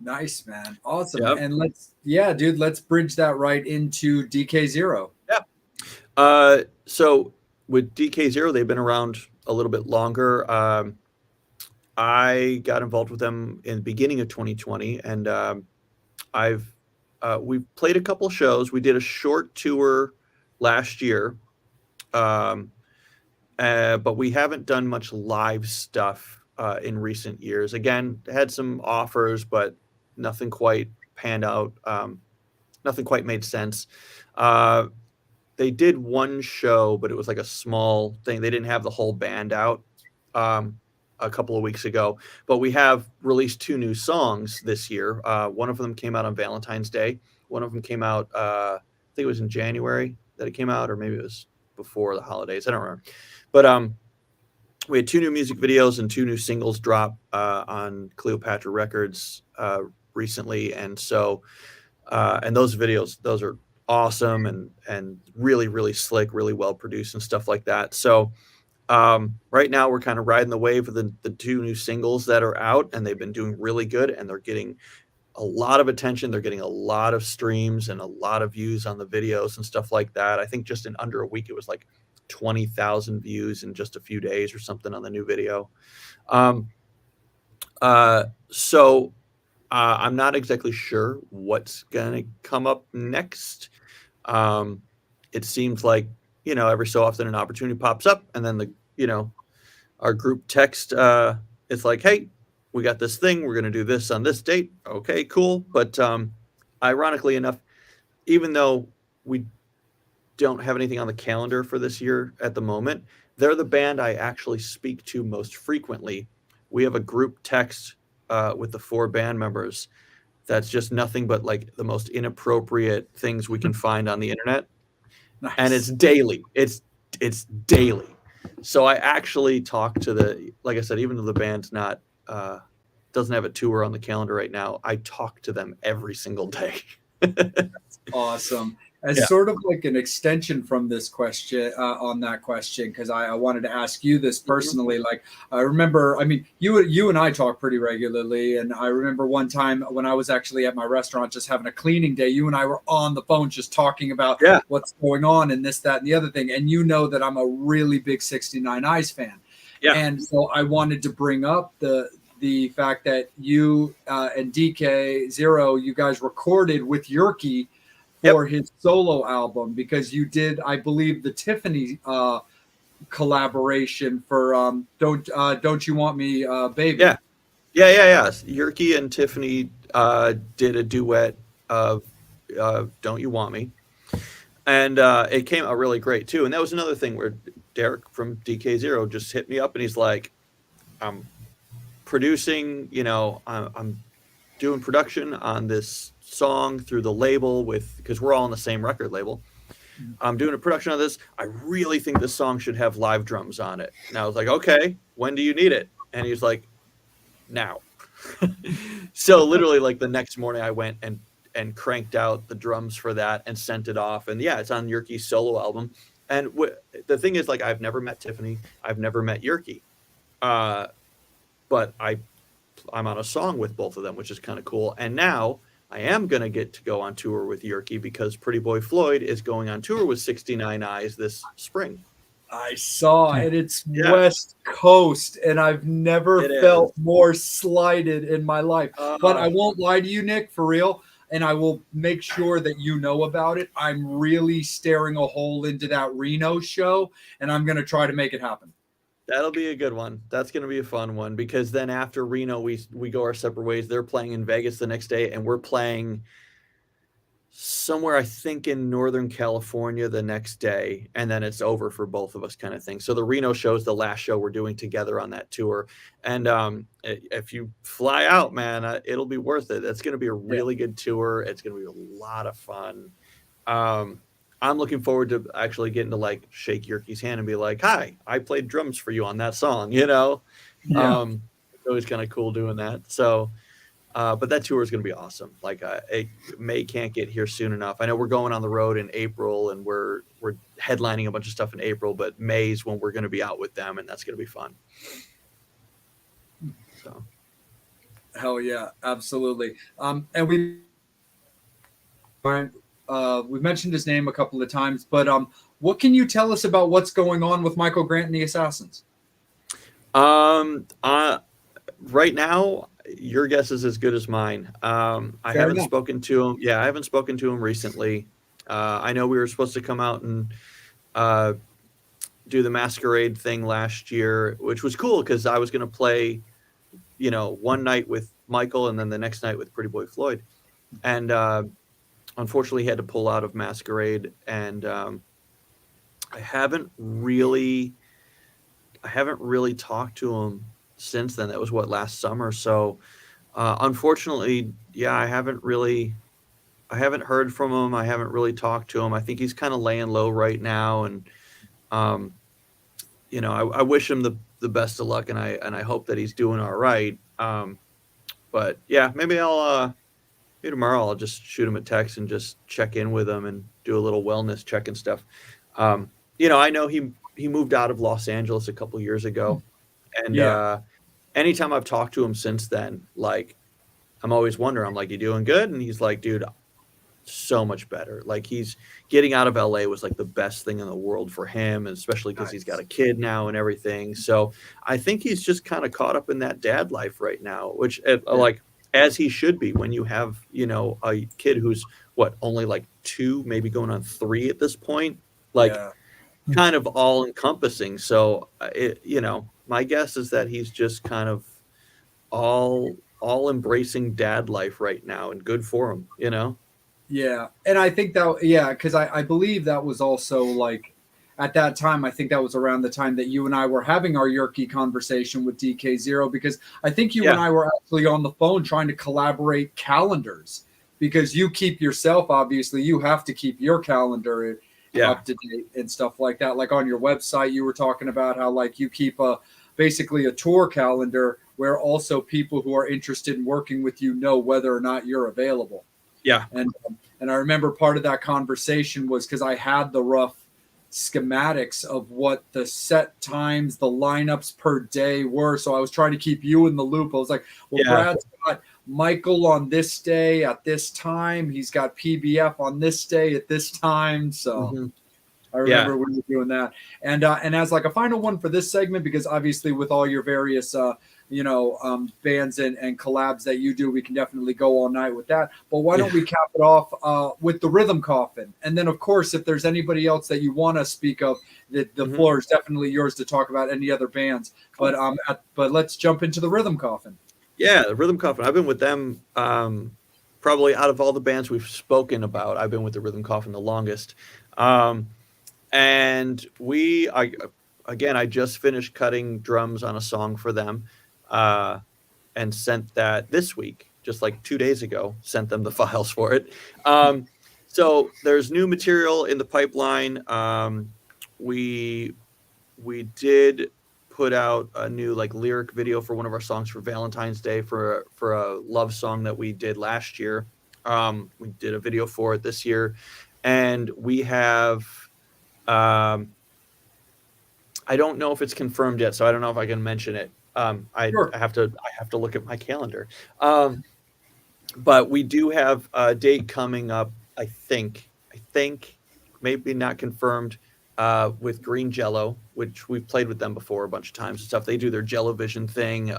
Nice, man. Awesome. Yep. And let's bridge that right into DK0. Yeah. So with DK0, they've been around a little bit longer. I got involved with them in the beginning of 2020, and we've played a couple shows. We did a short tour last year, but we haven't done much live stuff in recent years. Again, had some offers, but nothing quite panned out. Nothing quite made sense. They did one show, but it was like a small thing. They didn't have the whole band out a couple of weeks ago. But we have released 2 new songs this year. One of them came out on Valentine's Day. One of them came out, I think it was in January that it came out, or maybe it was before the holidays. I don't remember. But we had 2 new music videos and 2 new singles drop on Cleopatra Records recently. And so, and those videos, those are awesome and really, really slick, really well produced and stuff like that. So right now we're kind of riding the wave of the 2 new singles that are out, and they've been doing really good, and they're getting a lot of attention. They're getting a lot of streams and a lot of views on the videos and stuff like that. I think just in under a week, it was like 20,000 views in just a few days or something on the new video. So I'm not exactly sure what's going to come up next. It seems like, every so often an opportunity pops up, and then our group text, it's like, hey, we got this thing. We're going to do this on this date. Okay, cool. But ironically enough, even though we don't have anything on the calendar for this year at the moment, they're the band I actually speak to most frequently. We have a group text with the 4 band members that's just nothing but like the most inappropriate things we can find on the internet. Nice. And it's daily. It's daily. So I actually talk to like I said, even though the band's not doesn't have a tour on the calendar right now, I talk to them every single day. That's awesome. As sort of like an extension from this question, on that question, because I wanted to ask you this personally. Like, I remember, you and I talk pretty regularly, and I remember one time when I was actually at my restaurant just having a cleaning day, you and I were on the phone just talking about what's going on and this, that, and the other thing. And you know that I'm a really big 69 Eyes fan. Yeah. And so I wanted to bring up the fact that you and DK0, you guys recorded with Yerky for his solo album, because you did, I believe, the Tiffany collaboration for Don't You Want Me, Baby. Yeah. Yerky and Tiffany did a duet of Don't You Want Me, and it came out really great too. And that was another thing where Derek from DK0 just hit me up, and he's like, I'm producing, I'm doing production on this song through the label because we're all on the same record label. I'm doing a production on this. I really think this song should have live drums on it. And I was like, okay, when do you need it? And he's like, now. So literally like the next morning I went and cranked out the drums for that and sent it off. And yeah, it's on Yerke's solo album. And the thing is, like, I've never met Tiffany. I've never met Yerke. But I'm on a song with both of them, which is kind of cool. And now I am going to get to go on tour with Yerke because Pretty Boy Floyd is going on tour with 69 Eyes this spring. I saw it. It's West Coast, and I've never felt more slighted in my life. But I won't lie to you, Nick, for real, and I will make sure that you know about it. I'm really staring a hole into that Reno show, and I'm going to try to make it happen. That'll be a good one. That's going to be a fun one because then after Reno, we go our separate ways. They're playing in Vegas the next day, and we're playing somewhere, I think, in Northern California the next day, and then it's over for both of us kind of thing. So the Reno show is the last show we're doing together on that tour. And if you fly out, man, it'll be worth it. It's going to be a really good tour. It's going to be a lot of fun. I'm looking forward to actually getting to like shake Yerke's hand and be like, hi, I played drums for you on that song, It's always kind of cool doing that. So, but that tour is going to be awesome. Like May can't get here soon enough. I know we're going on the road in April and we're headlining a bunch of stuff in April, but May's when we're going to be out with them, and that's going to be fun. So. Hell yeah, absolutely. And we've mentioned his name a couple of times, but what can you tell us about what's going on with Michael Grant and the Assassins? Right now, your guess is as good as mine. I haven't spoken to him. Yeah, I haven't spoken to him recently. I know we were supposed to come out and do the Masquerade thing last year, which was cool because I was going to play, one night with Michael and then the next night with Pretty Boy Floyd. And unfortunately, he had to pull out of Masquerade, and I haven't really talked to him since then. That was last summer. So unfortunately, yeah, I haven't heard from him. I haven't really talked to him. I think he's kind of laying low right now, and I wish him the best of luck, and I hope that he's doing all right. But yeah, maybe maybe tomorrow I'll just shoot him a text and just check in with him and do a little wellness check and stuff. I know he moved out of Los Angeles a couple years ago, and anytime I've talked to him since then, like, I'm always wondering, I'm like, you doing good? And he's like, dude, so much better. Like, he's getting out of LA was like the best thing in the world for him, and especially because he's got a kid now and everything. So I think he's just kind of caught up in that dad life right now, which like, as he should be when you have, a kid who's only like 2, maybe going on 3 at this point, like kind of all encompassing. So my guess is that he's just kind of all embracing dad life right now, and good for him, Yeah. And I think because I believe that was also like at that time, I think that was around the time that you and I were having our Yerke conversation with DK0, because I think you and I were actually on the phone trying to collaborate calendars, because you keep yourself, obviously, you have to keep your calendar up to date and stuff like that. Like on your website, you were talking about how like you keep basically a tour calendar where also people who are interested in working with you know whether or not you're available. Yeah. And I remember part of that conversation was because I had the rough schematics of what the set times, the lineups per day were. So I was trying to keep you in the loop. I was like, well, Brad's got Michael on this day at this time. He's got PBF on this day at this time. So I remember we were doing that. And as like a final one for this segment, because obviously with all your various bands and collabs that you do, we can definitely go all night with that. But why don't we cap it off with the Rhythm Coffin? And then, of course, if there's anybody else that you want to speak of, the floor is definitely yours to talk about any other bands. But let's jump into the Rhythm Coffin. Yeah, the Rhythm Coffin. I've been with them probably out of all the bands we've spoken about. I've been with the Rhythm Coffin the longest. And I just finished cutting drums on a song for them. and sent that this week, just like 2 days ago, sent them the files for it. So there's new material in the pipeline. We did put out a new like lyric video for one of our songs for Valentine's Day for a love song that we did last year. We did a video for it this year, and we have I don't know if it's confirmed yet, so I don't know if I can mention it. Sure. I have to look at my calendar. But we do have a date coming up, I think maybe not confirmed, with Green Jello, which we've played with them before a bunch of times and stuff. They do their Jello-Vision thing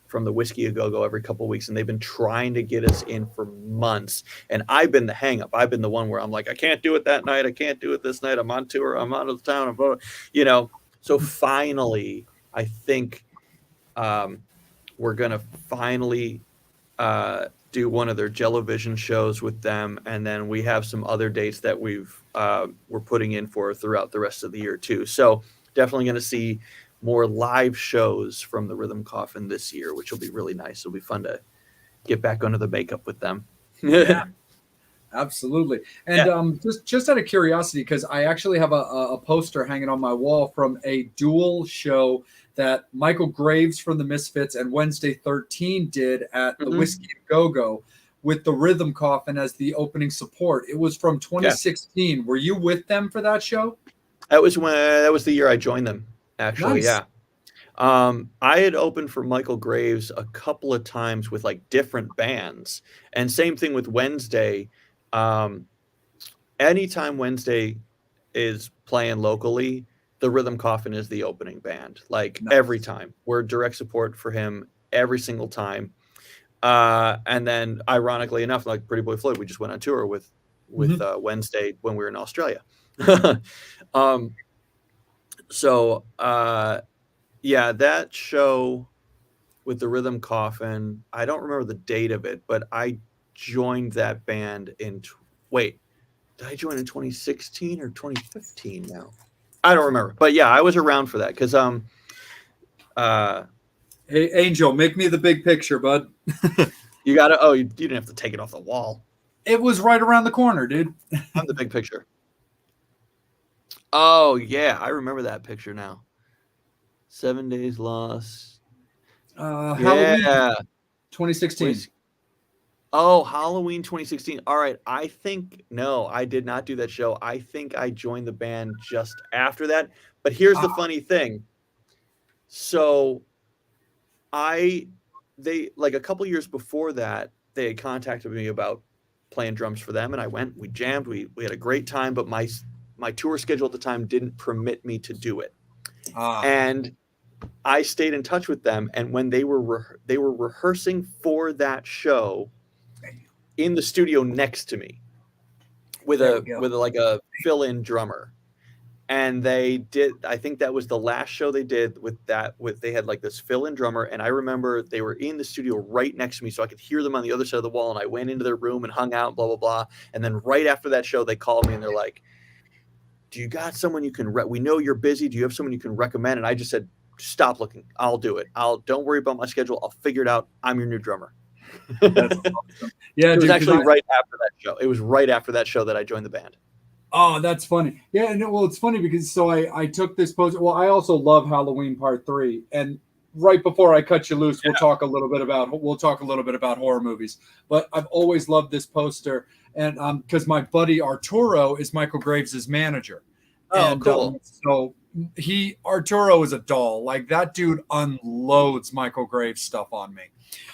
from the Whiskey A Go-Go every couple of weeks, and they've been trying to get us in for months. And I've been the hang-up. I've been the one where I'm like, I can't do it that night. I can't do it this night. I'm on tour. I'm out of town. So finally, I think we're going to finally do one of their Jello-Vision shows with them, and then we have some other dates that we're putting in for throughout the rest of the year too. So definitely going to see more live shows from the Rhythm Coffin this year, which will be really nice. It'll be fun to get back under the makeup with them. Yeah, absolutely. And just out of curiosity, because I actually have a poster hanging on my wall from a dual show that Michael Graves from the Misfits and Wednesday 13 did at the Whiskey A Go-Go with the Rhythm Coffin as the opening support. It was from 2016. Yeah. Were you with them for that show? That was the year I joined them, actually. Nice. Yeah. I had opened for Michael Graves a couple of times with like different bands, and same thing with Wednesday. Anytime Wednesday is playing locally, the Rhythm Coffin is the opening band. Like nice. Every time, we're direct support for him every single time. And then, ironically enough, like Pretty Boy Floyd, we just went on tour with Wednesday when we were in Australia. Yeah, that show with the Rhythm Coffin, I don't remember the date of it, but I joined that band did I join in 2016 or 2015 now? I don't remember, but yeah, I was around for that because hey Angel, make me the big picture, bud. You gotta you didn't have to take it off the wall. It was right around the corner, dude. I'm the big picture. Oh yeah, I remember that picture now. 7 Days Lost. Halloween 2016. Oh, Halloween 2016. All right. I did not do that show. I think I joined the band just after that. But here's the funny thing. So they like a couple years before that, they had contacted me about playing drums for them, and I went, we jammed, we had a great time, but my tour schedule at the time didn't permit me to do it. And I stayed in touch with them, and when they were rehearsing for that show in the studio next to me with a fill-in drummer. And they did, I think that was the last show they did they had like this fill-in drummer. And I remember they were in the studio right next to me, so I could hear them on the other side of the wall. And I went into their room and hung out, blah, blah, blah. And then right after that show, they called me and they're like, do you got someone you can, we know you're busy. Do you have someone you can recommend? And I just said, stop looking. I'll do it. Don't worry about my schedule. I'll figure it out. I'm your new drummer. That's awesome. Yeah, it was actually right after that show. It was right after that show that I joined the band. Oh, that's funny. Yeah, and well, it's funny because I took this poster. Well, I also love Halloween Part 3, and right before I cut you loose, we'll talk a little bit about horror movies. But I've always loved this poster, and because my buddy Arturo is Michael Graves' manager. Oh, and, cool. So Arturo is a doll. Like that dude unloads Michael Graves stuff on me.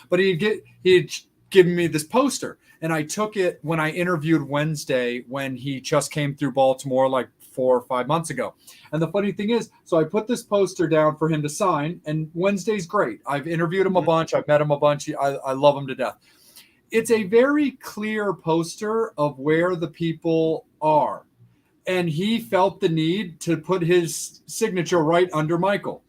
But he had given me this poster, and I took it when I interviewed Wednesday when he just came through Baltimore like 4 or 5 months ago. And the funny thing is, so I put this poster down for him to sign, and Wednesday's great. I've interviewed him a bunch. I've met him a bunch. I love him to death. It's a very clear poster of where the people are. And he felt the need to put his signature right under Michael.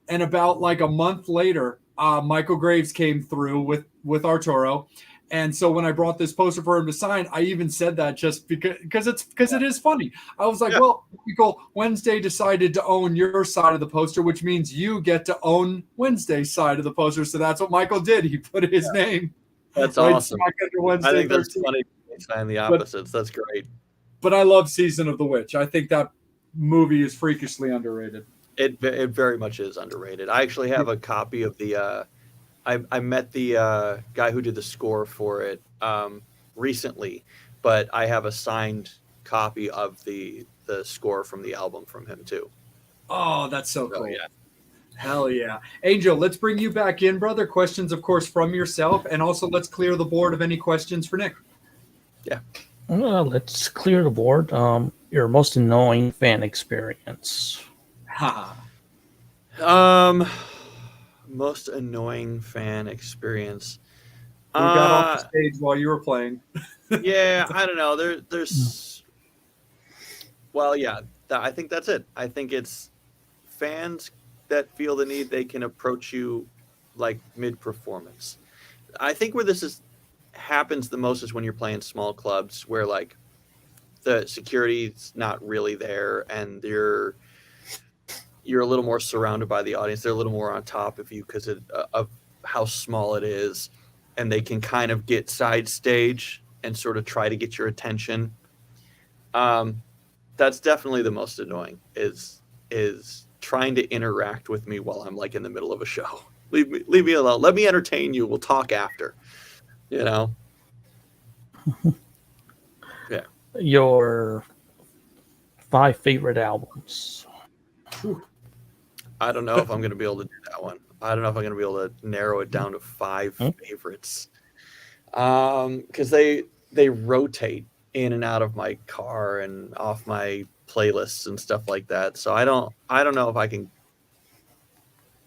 And about like a month later, Michael Graves came through with Arturo, And so when I brought this poster for him to sign, I even said that just because it is funny. I was like, well, Michael, Wednesday decided to own your side of the poster, which means you get to own Wednesday's side of the poster. So that's what Michael did. He put his name. That's right awesome. Wednesday, I think 13. that's funny. Sign the opposites. That's great. But I love Season of the Witch. I think that movie is freakishly underrated. It very much is underrated. I actually have a copy of the. I met the guy who did the score for it recently, but I have a signed copy of the score from the album from him too. Oh, that's so cool. Yeah. Hell yeah. Angel, let's bring you back in, brother. Questions, of course, from yourself. And also let's clear the board of any questions for Nick. Yeah. Let's clear the board. Your most annoying fan experience. Most annoying fan experience. Who got off the stage while you were playing? Yeah, I don't know. There's. Well, yeah, I think that's it. I think it's fans that feel the need. They can approach you like mid-performance. I think where this happens the most is when you're playing small clubs, where like the security's not really there, and you're a little more surrounded by the audience. They're a little more on top of you because of how small it is, and they can kind of get side stage and sort of try to get your attention. That's definitely the most annoying is trying to interact with me while I'm like in the middle of a show. Leave me alone. Let me entertain you. We'll talk after. You know? Yeah. Your 5 favorite albums. I don't know if I'm going to be able to do that one. I don't know if I'm going to be able to narrow it down to 5 favorites. Because they rotate in and out of my car and off my playlists and stuff like that. So I don't know if I can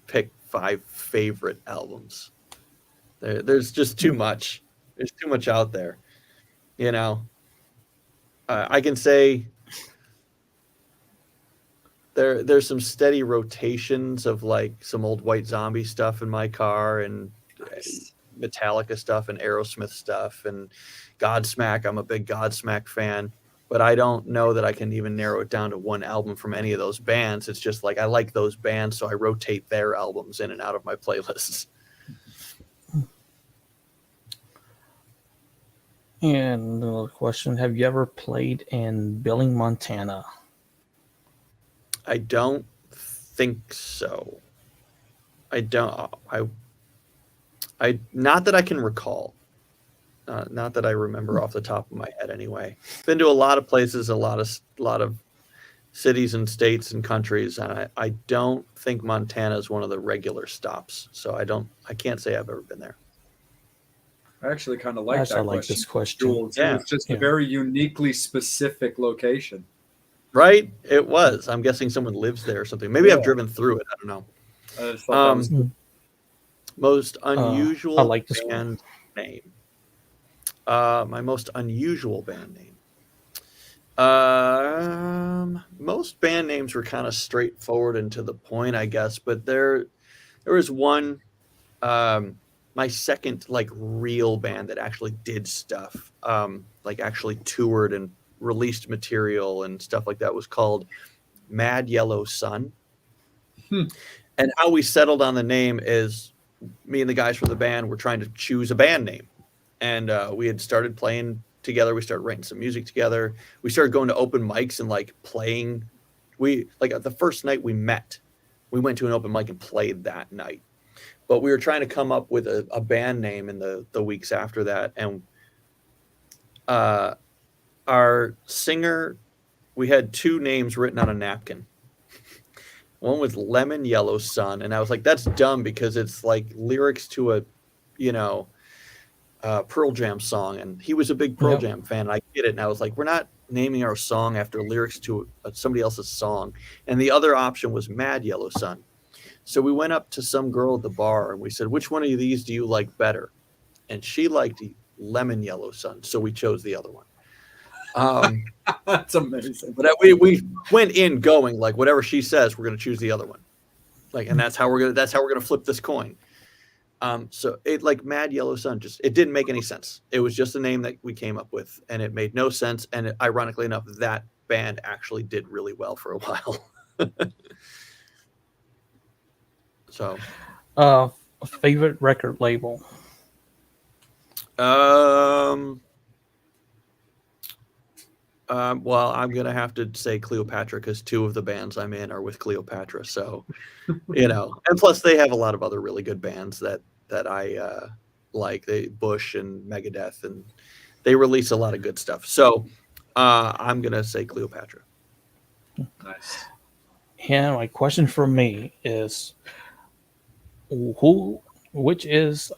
pick 5 favorite albums. There's just too much. There's too much out there. You know, I can say there's some steady rotations of like some old White Zombie stuff in my car, and Metallica stuff and Aerosmith stuff and Godsmack. I'm a big Godsmack fan, but I don't know that I can even narrow it down to one album from any of those bands. It's just like I like those bands, so I rotate their albums in and out of my playlists. And another question, have you ever played in Billing, Montana? I don't think so. I not that I can recall. Not that I remember off the top of my head anyway. Been to a lot of places, a lot of cities and states and countries, and I don't think Montana is one of the regular stops. So I can't say I've ever been there. I actually kind of like that question. I like this question. Yeah. It's just a very uniquely specific location. Right? It was. I'm guessing someone lives there or something. Maybe I've driven through it. I don't know. I just thought that was cool. Most unusual I like this band name. My most unusual band name. Most band names were kind of straightforward and to the point, I guess. But there was one. My second like real band that actually did stuff, like actually toured and released material and stuff like that, was called Mad Yellow Sun. And how we settled on the name is me and the guys from the band were trying to choose a band name. And we had started playing together. We started writing some music together. We started going to open mics and like playing. The first night we met, we went to an open mic and played that night. But we were trying to come up with a band name in the weeks after that. And our singer, we had 2 names written on a napkin. One was Lemon Yellow Sun. And I was like, that's dumb because it's like lyrics to a, Pearl Jam song. And he was a big Pearl Jam fan. And I get it. And I was like, we're not naming our song after lyrics to somebody else's song. And the other option was Mad Yellow Sun. So we went up to some girl at the bar and we said, which one of these do you like better? And she liked Lemon Yellow Sun. So we chose the other one. That's amazing. But we went in going like, whatever she says, we're going to choose the other one. Like, and that's how we're going to flip this coin. So it like Mad Yellow Sun, just it didn't make any sense. It was just a name that we came up with, and it made no sense. And ironically enough, that band actually did really well for a while. So, favorite record label. Well, I'm gonna have to say Cleopatra because 2 of the bands I'm in are with Cleopatra. So, and plus they have a lot of other really good bands that I like. They Bush and Megadeth, and they release a lot of good stuff. So, I'm gonna say Cleopatra. Nice. And my question for me is, which is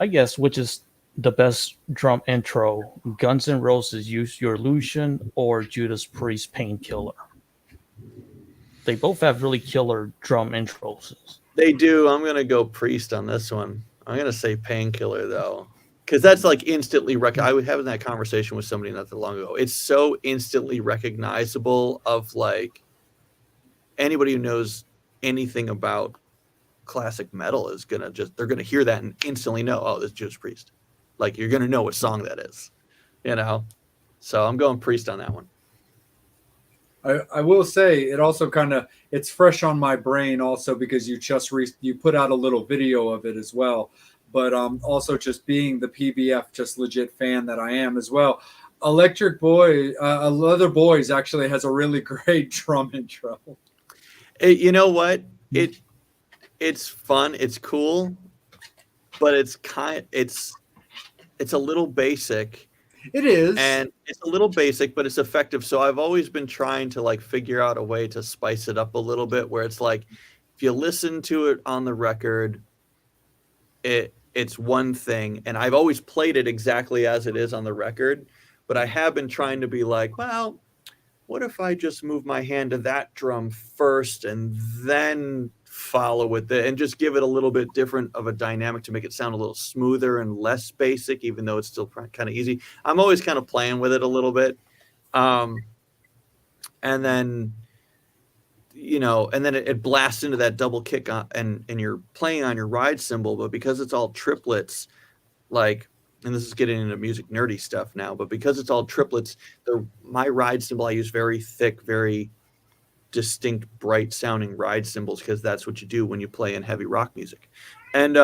the best drum intro? Guns N' Roses' Use Your Illusion or Judas Priest Painkiller? They both have really killer drum intros. They do. I'm gonna go Priest on this one. I'm gonna say Painkiller though, because that's like instantly. I was having that conversation with somebody not that long ago. It's so instantly recognizable. Of like anybody who knows anything about classic metal is gonna they're gonna hear that and instantly know, oh, this is Judas Priest. Like you're gonna know what song that is, So I'm going Priest on that one. I will say it also it's fresh on my brain also because you just you put out a little video of it as well, but also just being the PBF just legit fan that I am as well. Electric Boy, Leather Boys actually has a really great drum intro. You know what? It's fun, it's cool, but it's a little basic. It is. And it's a little basic, but it's effective. So I've always been trying to like figure out a way to spice it up a little bit where it's like, if you listen to it on the record, it's one thing. And I've always played it exactly as it is on the record, but I have been trying to be like, well, what if I just move my hand to that drum first and then follow with it and just give it a little bit different of a dynamic to make it sound a little smoother and less basic, even though it's still kind of easy. I'm always kind of playing with it a little bit. And then, it blasts into that double kick and you're playing on your ride cymbal, but because it's all triplets, like, and this is getting into music nerdy stuff now, but because it's all triplets, my ride cymbal, I use very thick, very distinct, bright sounding ride cymbals because that's what you do when you play in heavy rock music. And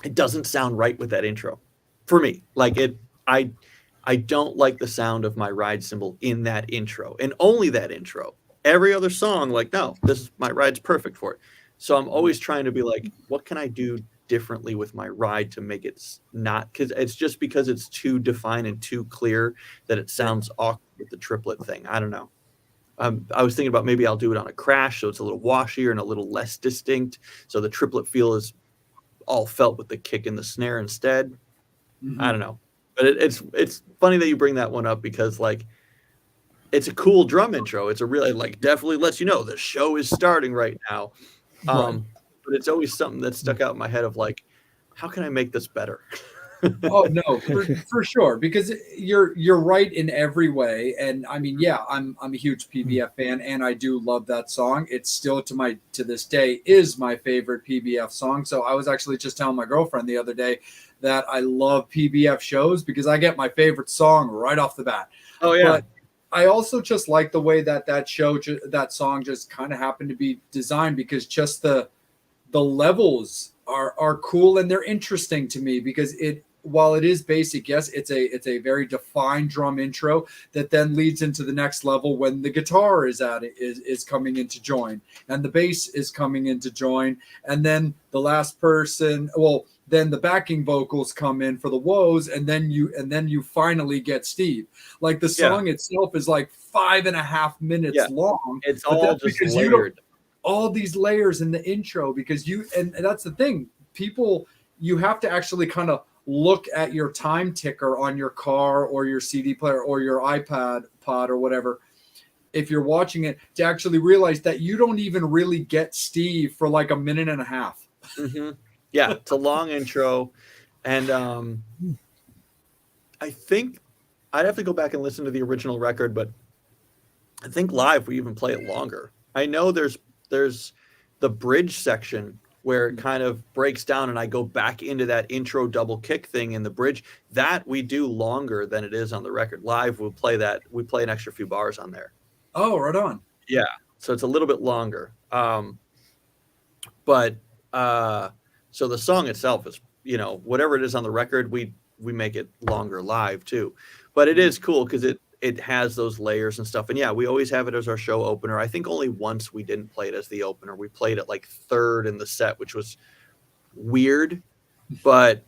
it doesn't sound right with that intro for me. Like I don't like the sound of my ride cymbal in that intro and only that intro. Every other song, like, no, my ride's perfect for it. So I'm always trying to be like, what can I do differently with my ride to make it not, because it's too defined and too clear that it sounds awkward with the triplet thing. I don't know. I was thinking about maybe I'll do it on a crash so it's a little washier and a little less distinct, so the triplet feel is all felt with the kick and the snare instead. Mm-hmm. I don't know, but it's funny that you bring that one up because like it's a cool drum intro. It's a really like definitely lets you know the show is starting right now. Right. But it's always something that stuck out in my head of like, how can I make this better? Oh no, for sure, because you're right in every way. And I mean, yeah, I'm a huge PBF fan, and I do love that song. It's still to this day is my favorite PBF song. So I was actually just telling my girlfriend the other day that I love PBF shows because I get my favorite song right off the bat. Oh yeah. But I also just like the way that song just kind of happened to be designed because just the levels are cool and they're interesting to me because while it is basic, yes, it's a very defined drum intro that then leads into the next level when the guitar is coming in to join and the bass is coming in to join, and then the last person, then the backing vocals come in for the woes, and then you finally get Steve. Like the song itself is like 5.5 minutes long. It's all just layered. All these layers in the intro because and that's the thing. People, you have to actually kind of look at your time ticker on your car or your CD player or your iPad pod or whatever. If you're watching it, to actually realize that you don't even really get Steve for like 1.5 minutes. Mm-hmm. Yeah, it's a long intro. And I think I'd have to go back and listen to the original record, but I think live we even play it longer. I know there's the bridge section where it kind of breaks down and I go back into that intro double kick thing in the bridge. That we do longer than it is on the record. Live, we'll play that. We play an extra few bars on there. Oh, right on. Yeah. So it's a little bit longer. So the song itself is, whatever it is on the record, we make it longer live too. But it is cool because it has those layers and stuff. And yeah, we always have it as our show opener. I think only once we didn't play it as the opener. We played it like third in the set, which was weird, but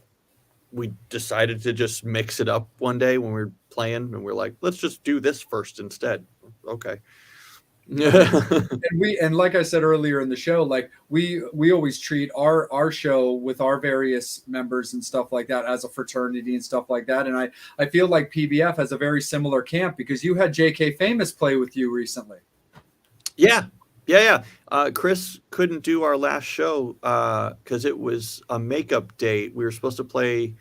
we decided to just mix it up one day when we were playing, and we're like, let's just do this first instead. Okay. and like I said earlier in the show, like we always treat our show with our various members and stuff like that as a fraternity and stuff like that. And I feel like PBF has a very similar camp because you had JK Famous play with you recently. Yeah. Chris couldn't do our last show because it was a makeup date. We were supposed to play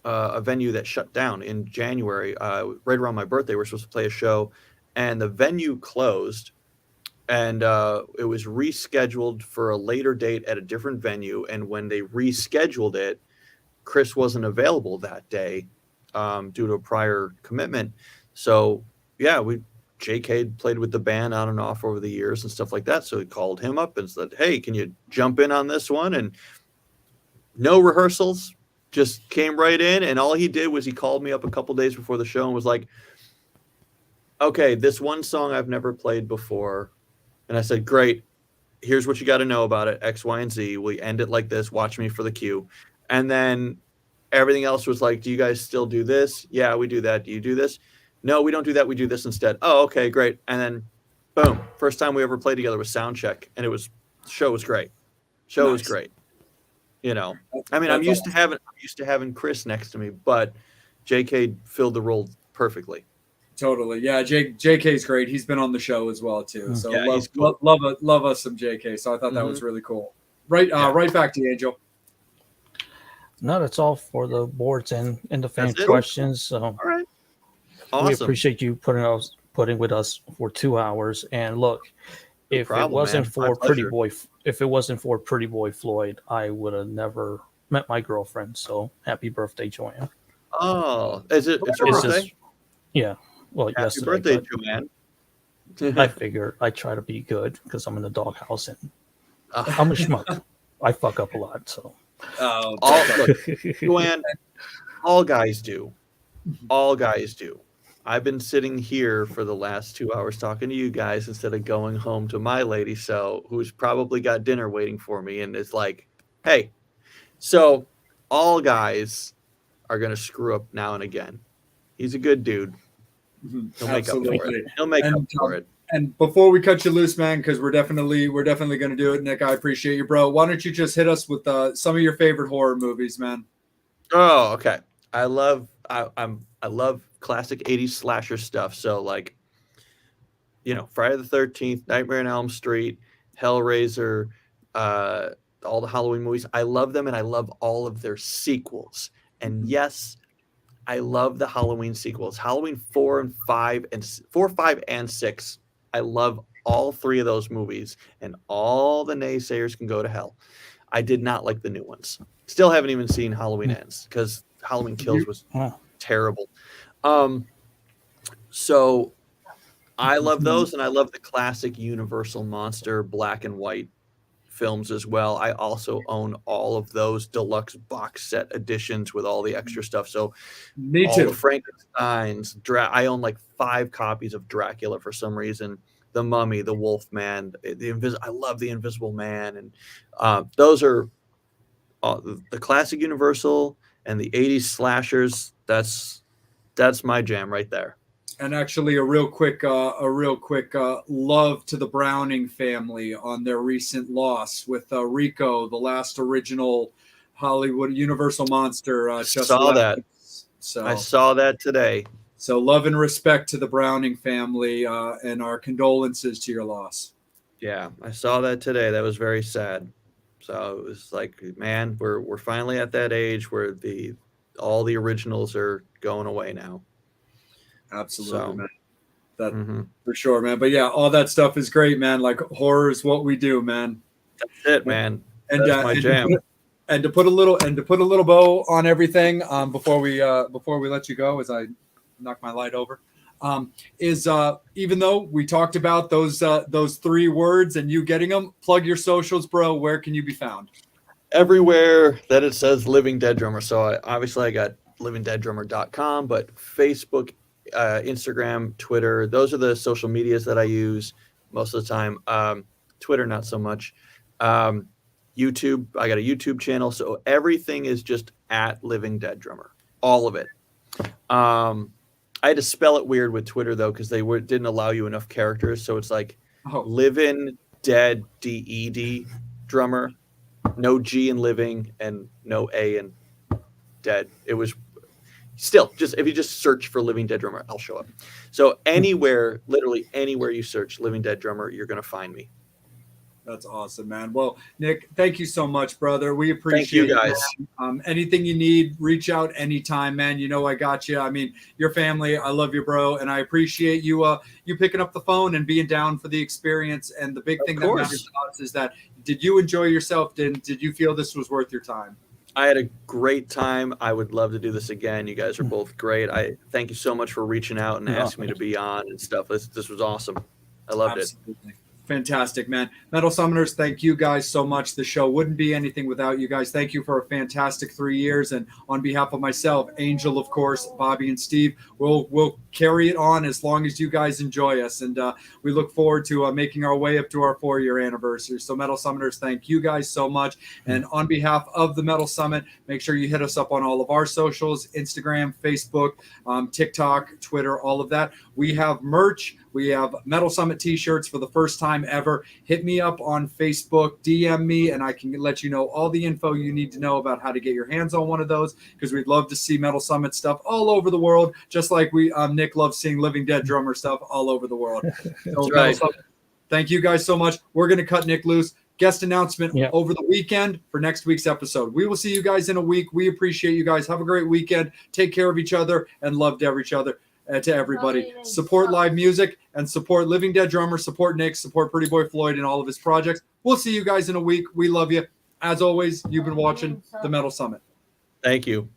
a venue that shut down in January, right around my birthday. We're supposed to play a show, and the venue closed, and it was rescheduled for a later date at a different venue. And when they rescheduled it, Chris wasn't available that day due to a prior commitment. So yeah, JK played with the band on and off over the years and stuff like that. So he called him up and said, hey, can you jump in on this one? And no rehearsals, just came right in. And all he did was he called me up a couple days before the show and was like, okay, this one song I've never played before. And I said, great. Here's what you got to know about it. X, Y, and Z. We end it like this. Watch me for the cue. And then everything else was like, do you guys still do this? Yeah, we do that. Do you do this? No, we don't do that. We do this instead. Oh, okay, great. And then boom. First time we ever played together was sound check. And the show was great. Was great. I mean, I'm used to having Chris next to me, but JK filled the role perfectly. Totally. Yeah. JK's great. He's been on the show as well too. So yeah, love us some JK. So I thought that was really cool. Right. Right back to you, Angel. No, that's all for the boards and the fan questions. So all right. Awesome. We appreciate you putting with us for 2 hours. And look, if it wasn't for Pretty Boy Floyd, I would have never met my girlfriend. So happy birthday, Joanne. Oh, is it? It's your birthday? Yeah. Well, happy yesterday. Birthday, Joanne. I figure I try to be good because I'm in the doghouse and I'm a schmuck. I fuck up a lot. So. Joanne, all guys do. All guys do. I've been sitting here for the last 2 hours talking to you guys instead of going home to my lady, who's probably got dinner waiting for me, and it's like, hey, so all guys are going to screw up now and again. He's a good dude. He'll make up for it. He'll make up for it. And before we cut you loose, man, because we're definitely going to do it, Nick. I appreciate you, bro. Why don't you just hit us with some of your favorite horror movies, man? Oh, okay. I love classic 80s slasher stuff. So like, Friday the 13th, Nightmare on Elm Street, Hellraiser, all the Halloween movies. I love them, and I love all of their sequels. And yes, I love the Halloween sequels. Halloween 4, 5, and 6. I love all three of those movies, and all the naysayers can go to hell. I did not like the new ones. Still haven't even seen Halloween Ends because Halloween Kills was terrible. So I love those, and I love the classic Universal Monster black and white films as well. I also own all of those deluxe box set editions with all the extra stuff. So me all too. The Frankensteins, I own like 5 copies of Dracula for some reason. The Mummy, the Wolfman, I love the Invisible Man, and those are the classic Universal and the 80s slashers. That's my jam right there. And actually, a real quick love to the Browning family on their recent loss with Rico, the last original Hollywood Universal monster. I saw that today. So love and respect to the Browning family, and our condolences to your loss. Yeah, I saw that today. That was very sad. So it was like, man, we're finally at that age where all the originals are going away now. Absolutely, man. That for sure, man. But yeah, all that stuff is great, man. Like horror is what we do, man. That's it, man. And That's my jam. And to put a little bow on everything before we let you go, as I knock my light over, is even though we talked about those 3 words and you getting them, plug your socials, bro. Where can you be found? Everywhere that it says Living Dead Drummer. So I got livingdeaddrummer.com, but Facebook, Instagram, Twitter, those are the social medias that I use most of the time. Twitter, not so much. YouTube, I got a YouTube channel. So everything is just at Living Dead Drummer, all of it. I had to spell it weird with Twitter though, because they didn't allow you enough characters. So it's like Living Dead DED Drummer, no G in living and no A in dead. It was still just, if you just search for Living Dead Drummer, I'll show up. So anywhere, literally anywhere you search Living Dead Drummer, you're going to find me. That's awesome, man. Well, Nick, thank you so much, brother. We appreciate you guys. Anything you need, reach out anytime, man. You know I got you. I mean, your family, I love you, bro, and I appreciate you you picking up the phone and being down for the experience. And the big thing that matters to us is that, did you enjoy yourself? Did you feel this was worth your time? I had a great time. I would love to do this again. You guys are both great. I thank you so much for reaching out and asking me to be on and stuff. This was awesome. I loved it. Fantastic, man. Metal Summoners, thank you guys so much. The show wouldn't be anything without you guys. Thank you for a fantastic 3 years. And on behalf of myself, Angel, of course, Bobby, and Steve, we'll carry it on as long as you guys enjoy us. And we look forward to making our way up to our 4-year anniversary. So Metal Summoners, thank you guys so much. And on behalf of the Metal Summit, make sure you hit us up on all of our socials, Instagram, Facebook, TikTok, Twitter, all of that. We have merch. We have Metal Summit t-shirts for the first time ever. Hit me up on Facebook, DM me, and I can let you know all the info you need to know about how to get your hands on one of those, because we'd love to see Metal Summit stuff all over the world, just like Nick loves seeing Living Dead Drummer stuff all over the world. So, right. Thank you guys so much. We're going to cut Nick loose. Guest announcement over the weekend for next week's episode. We will see you guys in a week. We appreciate you guys. Have a great weekend. Take care of each other and love to each other. To everybody, support live music and support Living Dead Drummer, support Nick, support Pretty Boy Floyd and all of his projects. We'll see you guys in a week. We love you. As always, you've been watching the Metal Summit. Thank you.